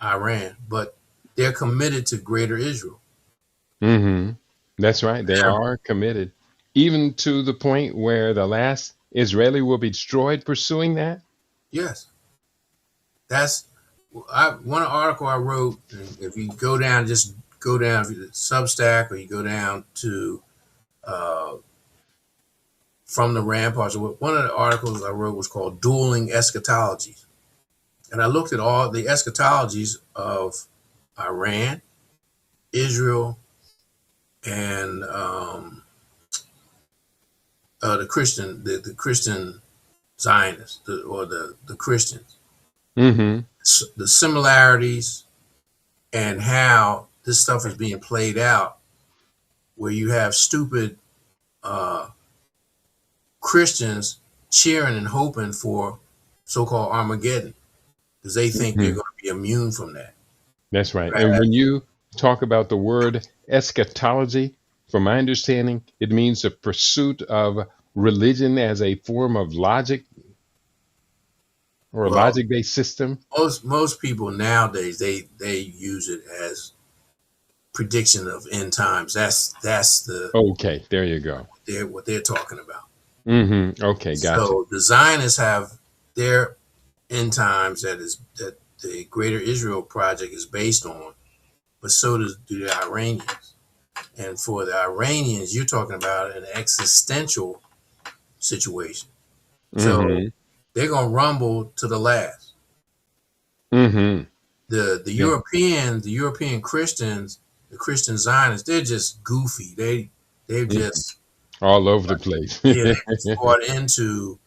S1: Iran, but they're committed to Greater Israel.
S2: Hmm. That's right. They are committed, even to the point where the last Israeli will be destroyed pursuing that.
S1: Yes, that's one article I wrote. If you go down, just go down to Substack, or you go down to uh, From the Ramparts. One of the articles I wrote was called "Dueling Eschatologies," and I looked at all the eschatologies of Iran, Israel, and the Christian Zionists, or the Christians,
S2: Hmm.
S1: the similarities, and how this stuff is being played out, where you have stupid uh, Christians cheering and hoping for so-called Armageddon because they think they're
S2: Hmm.
S1: going to be immune from that.
S2: That's right. And when you talk about the word eschatology, from my understanding, it means the pursuit of religion as a form of logic or a
S1: Well,
S2: logic-based system.
S1: most people nowadays they use it as prediction of end times. That's
S2: Okay, there you go.
S1: what they're talking about.
S2: Okay, gotcha.
S1: So the Zionists have their end times that the Greater Israel Project is based on, but so do the Iranians. And for the Iranians, you're talking about an existential situation. So
S2: Hmm.
S1: they're gonna rumble to the last.
S2: Hmm.
S1: The
S2: Yeah.
S1: European Christians, the Christian Zionists, they're just goofy. They've
S2: Mhm.
S1: just
S2: All over the place.
S1: yeah, they just bought into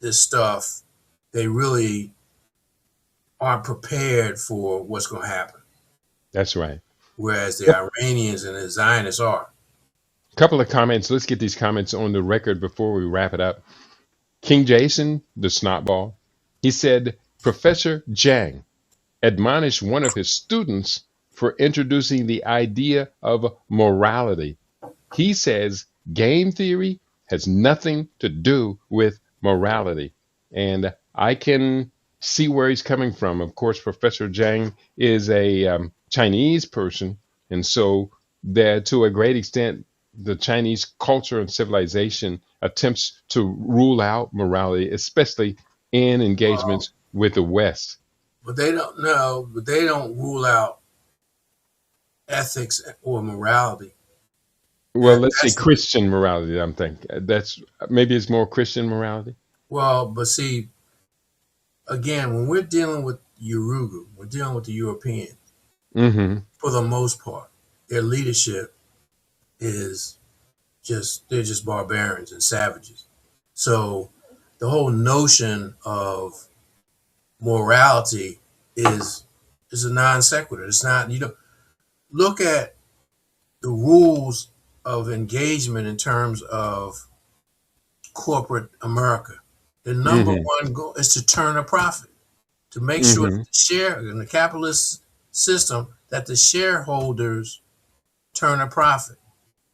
S1: this stuff. They really aren't prepared for what's gonna happen.
S2: That's right.
S1: Whereas the Iranians and the Zionists are.
S2: Couple of comments. Let's get these comments on the record before we wrap it up. King Jason, the snotball, he said, Professor Jang admonished one of his students for introducing the idea of morality. He says game theory has nothing to do with morality. And I can see where he's coming from. Of course, Professor Zhang is a Chinese person. And so, that to a great extent, the Chinese culture and civilization attempts to rule out morality, especially in engagements with the West.
S1: But they don't know, but they don't rule out ethics or morality.
S2: Well,
S1: That
S2: let's say
S1: that's the
S2: Christian morality, I'm thinking. That's maybe it's more Christian morality.
S1: well, but see, again, when we're dealing with Urugu, we're dealing with the Europeans
S2: Hmm.
S1: for the most part. Their leadership is they're just barbarians and savages. So the whole notion of morality is a non sequitur. It's not, look at the rules of engagement in terms of corporate America. The number
S2: Hmm.
S1: one goal is to turn a profit, to make sure
S2: Hmm.
S1: that the share in the capitalist system that the shareholders turn a profit.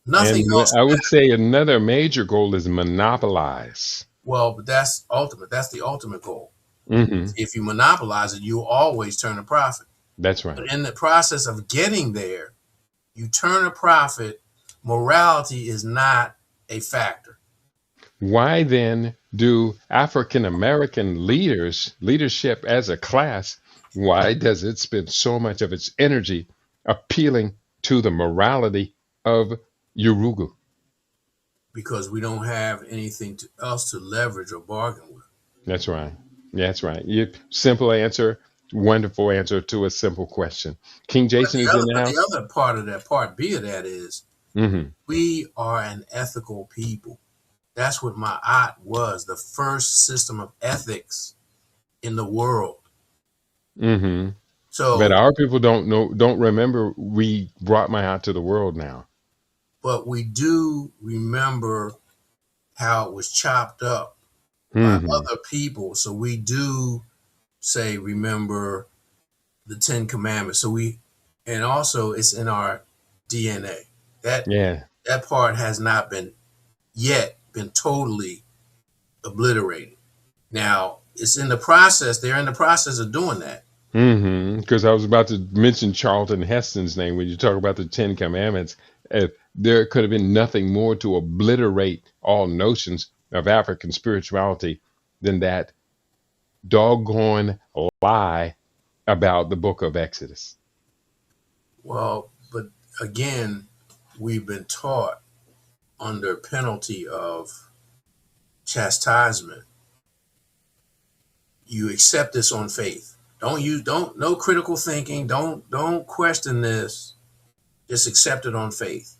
S1: Nothing
S2: And
S1: else
S2: I would
S1: matters.
S2: say another major goal is monopolize.
S1: Well, but that's ultimate. That's the ultimate goal.
S2: Hmm.
S1: If you monopolize it, you always turn a profit.
S2: That's right.
S1: But in the process of getting there, you turn a profit. Morality is not a factor.
S2: Why then do African American leadership as a class, why does it spend so much of its energy appealing to the morality of Urugu.
S1: because we don't have anything else to leverage or bargain with.
S2: That's right. That's right. You simple answer, wonderful answer to a simple question. King Jason is in the
S1: But the
S2: house.
S1: other part of that, part B of that, is
S2: Mm-hmm.
S1: we are an ethical people. That's what my art was, the first system of ethics in the world.
S2: Mm-hmm. But
S1: So,
S2: our people don't remember we brought my out to the world now.
S1: but we do remember how it was chopped up by
S2: Mm-hmm.
S1: other people. So we do say, remember the Ten Commandments. And also it's in our DNA. That
S2: Yeah.
S1: that part has not been totally obliterated. Now it's in the process. They're in the process of doing that.
S2: Mm-hmm. Because I was about to mention Charlton Heston's name when you talk about the Ten Commandments. There could have been nothing more to obliterate all notions of African spirituality than that doggone lie about the book of Exodus.
S1: Well, but again, we've been taught under penalty of chastisement. You accept this on faith. Don't no critical thinking. Don't question this. Just accept it on faith.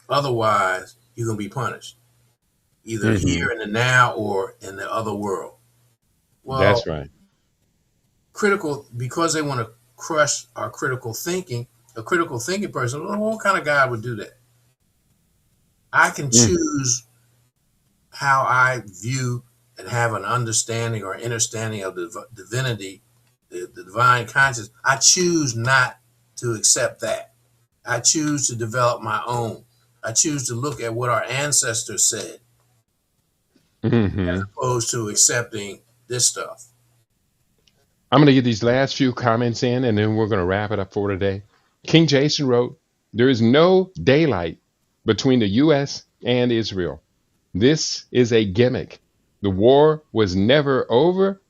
S1: Otherwise, you're gonna be punished, either
S2: Hmm.
S1: here in the now or in the other world. Well,
S2: That's right.
S1: critical because they want to crush our critical thinking. A critical thinking person, well, what kind of God would do that? I can
S2: Mm.
S1: choose how I view and have an understanding or understanding of the divinity, the divine conscience. I choose not to accept that. I choose to develop my own. I choose to look at what our ancestors said as
S2: Hmm.
S1: opposed to accepting this stuff.
S2: I'm going to get these last few comments in and then we're going to wrap it up for today. King Jason wrote, there is no daylight between the U.S. and Israel. This is a gimmick. The war was never over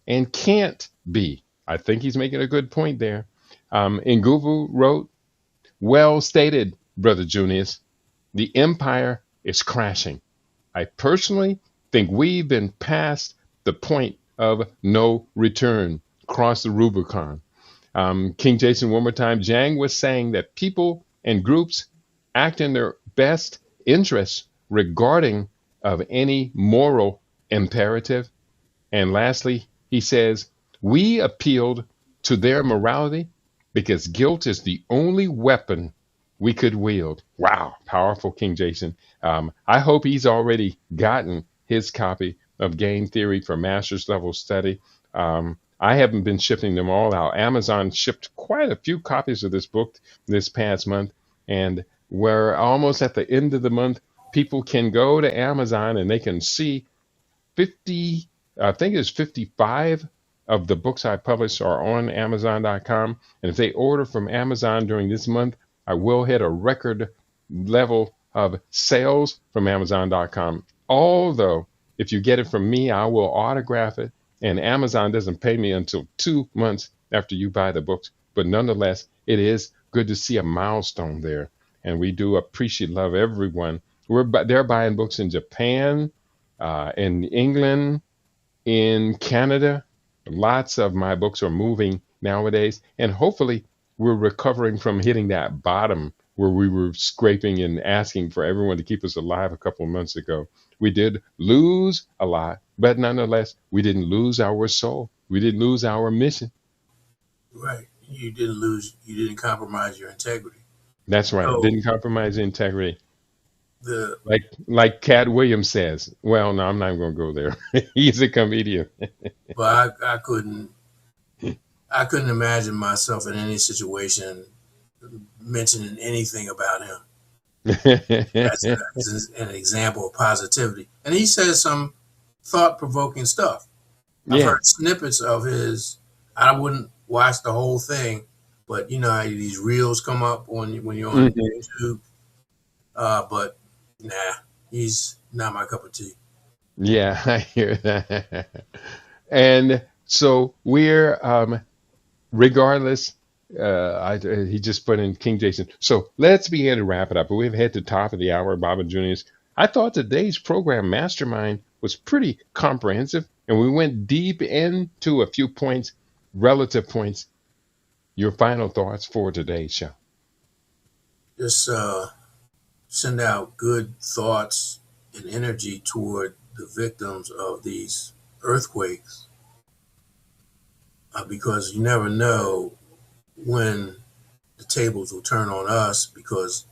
S2: and can't be. I think he's making a good point there. Nguvu wrote, well stated, Brother Junious. The empire is crashing. I personally think we've been past the point of no return, crossed the Rubicon. King Jason, one more time. Jang was saying that people and groups act in their best interests regarding of any moral imperative. And lastly, he says, we appealed to their morality because guilt is the only weapon we could wield. Wow, powerful King Jason. I hope he's already gotten his copy of Game Theory for master's level study. I haven't been shipping them all out. Amazon shipped quite a few copies of this book this past month, and we're almost at the end of the month. People can go to Amazon and they can see 50, I think it's 55 of the books I publish are on Amazon.com. And if they order from Amazon during this month, I will hit a record level of sales from Amazon.com. Although, if you get it from me, I will autograph it. And Amazon doesn't pay me until 2 months after you buy the books. But nonetheless, it is good to see a milestone there. And we do appreciate, love everyone. They're buying books in Japan, in England, in Canada. Lots of my books are moving nowadays, and hopefully, we're recovering from hitting that bottom where we were scraping and asking for everyone to keep us alive a couple of months ago. We did lose a lot, but nonetheless, we didn't lose our soul. We didn't lose our mission.
S1: Right. You didn't compromise your integrity.
S2: That's right.
S1: So
S2: Didn't compromise integrity.
S1: the
S2: Like Cat Williams says. Well, no, I'm not going to go there. He's a comedian.
S1: but I couldn't imagine myself in any situation mentioning anything about him. That's an example of positivity. And he says some thought provoking stuff. I've
S2: Yeah.
S1: heard snippets of his. I wouldn't watch the whole thing, but you know how these reels come up when you're on
S2: Mhm.
S1: YouTube. But nah, he's not my cup of tea.
S2: Yeah, I hear that. And so we're regardless. He just put in King Jason. So let's begin to wrap it up. We've hit the top of the hour, Baba Juniors. I thought today's program, Mastermind, was pretty comprehensive, and we went deep into a few points, relative points. Your final thoughts for today's show?
S1: Just send out good thoughts and energy toward the victims of these earthquakes, because you never know when the tables will turn on us, because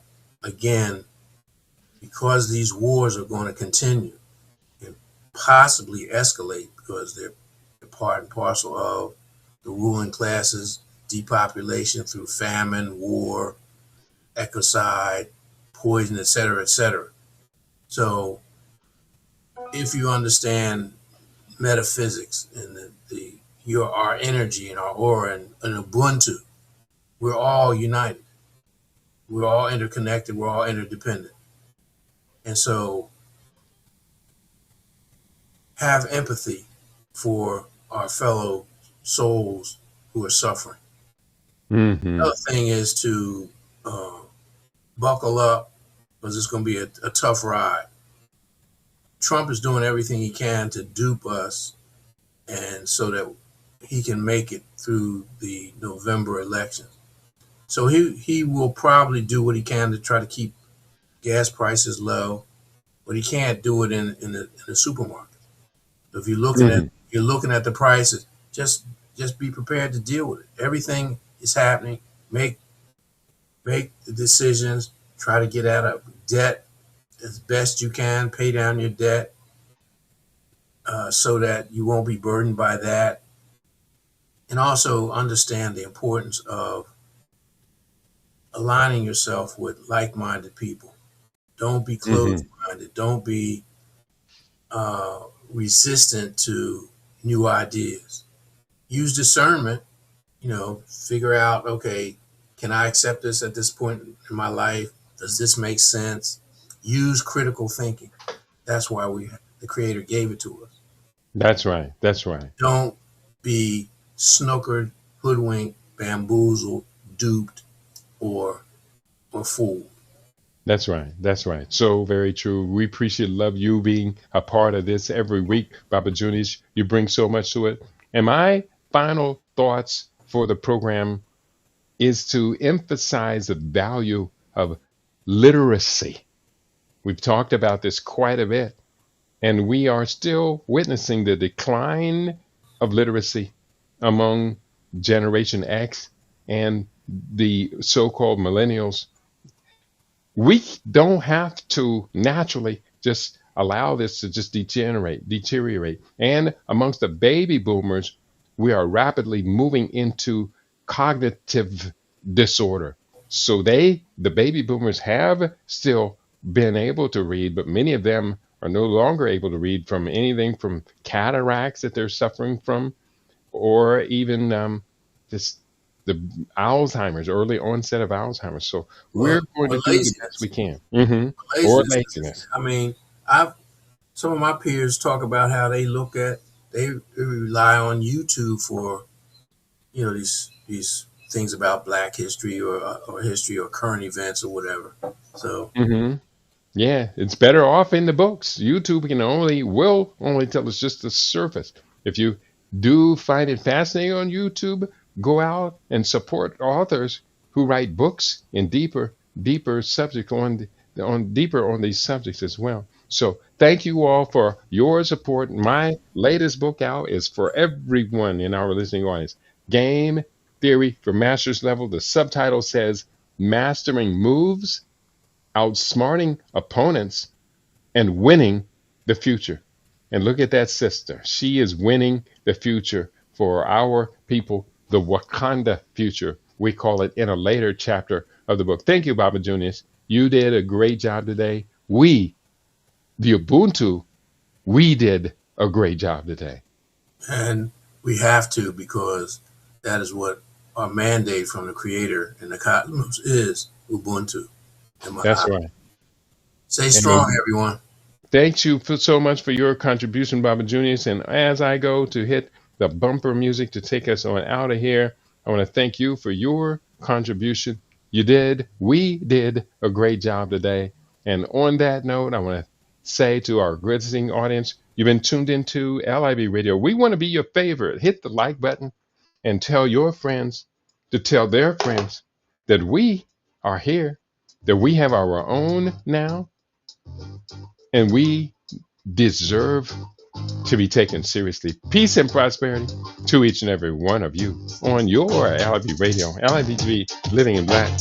S1: again, because these wars are going to continue and possibly escalate, because they're part and parcel of the ruling classes depopulation through famine, war, ecocide, poison, etc., etc. So if you understand metaphysics and our energy and our aura and Ubuntu, we're all united. We're all interconnected. We're all interdependent. And so have empathy for our fellow souls who are suffering.
S2: Mm-hmm.
S1: Another thing is to uh, buckle up, because it's going to be a tough ride. Trump is doing everything he can to dupe us, and so that he can make it through the November election. So he will probably do what he can to try to keep gas prices low, but he can't do it in the supermarket. So if
S2: Mm-hmm.
S1: you're looking at the prices, just be prepared to deal with it. Everything is happening. Make the decisions. Try to get out of debt as best you can. Pay down your debt, so that you won't be burdened by that. And also understand the importance of aligning yourself with like-minded people. Don't be
S2: Mm-hmm.
S1: closed-minded. Don't be resistant to new ideas. Use discernment. Figure out, okay, can I accept this at this point in my life? Does this make sense? Use critical thinking. That's why the Creator gave it to us.
S2: That's right. That's right.
S1: Don't be snookered, hoodwinked, bamboozled, duped, or fooled.
S2: That's right. That's right. So very true. We appreciate love you being a part of this every week, Baba Juniors. You bring so much to it. And my final thoughts for the program is to emphasize the value of literacy. We've talked about this quite a bit, and we are still witnessing the decline of literacy among Generation X and the so-called millennials. We don't have to naturally just allow this to just deteriorate. And amongst the baby boomers, we are rapidly moving into cognitive disorder. So the baby boomers have still been able to read, but many of them are no longer able to read, from anything from cataracts that they're suffering from, or even just the Alzheimer's, early onset of Alzheimer's. So we're going
S1: Or
S2: to do the best we
S1: laziness.
S2: can. Hmm. Or
S1: Laziness.
S2: laziness.
S1: I mean, I've some of my peers talk about how they rely on YouTube for these things about Black history, or history, or current events, or whatever. So
S2: Hmm. Yeah, it's better off in the books. YouTube will only tell us just the surface. If you do find it fascinating on YouTube, go out and support authors who write books in deeper subject on deeper on these subjects as well. So thank you all for your support. My latest book out is for everyone in our listening audience. Game Theory for Master's Level. The subtitle says Mastering Moves, Outsmarting Opponents, and Winning the Future. And look at that sister. She is winning the future for our people, the Wakanda future. We call it in a later chapter of the book. Thank you, Baba Junius. You did a great job today. The Ubuntu, we did a great job today.
S1: and we have to, because that is what our mandate from the Creator and the cosmos is: Ubuntu and
S2: That's
S1: Mahab.
S2: right.
S1: Stay strong,
S2: And
S1: everyone.
S2: thanks you so much for your contribution, Baba Junius. And as I go to hit the bumper music to take us on out of here, I want to thank you for your contribution. We did a great job today. And on that note, I want to say to our listening audience, you've been tuned into LIB Radio. We want to be your favorite. Hit the like button and tell your friends to tell their friends that we are here, that we have our own now, and we deserve to be taken seriously. Peace and prosperity to each and every one of you on your LIB Radio, LIBTV, Living in Black.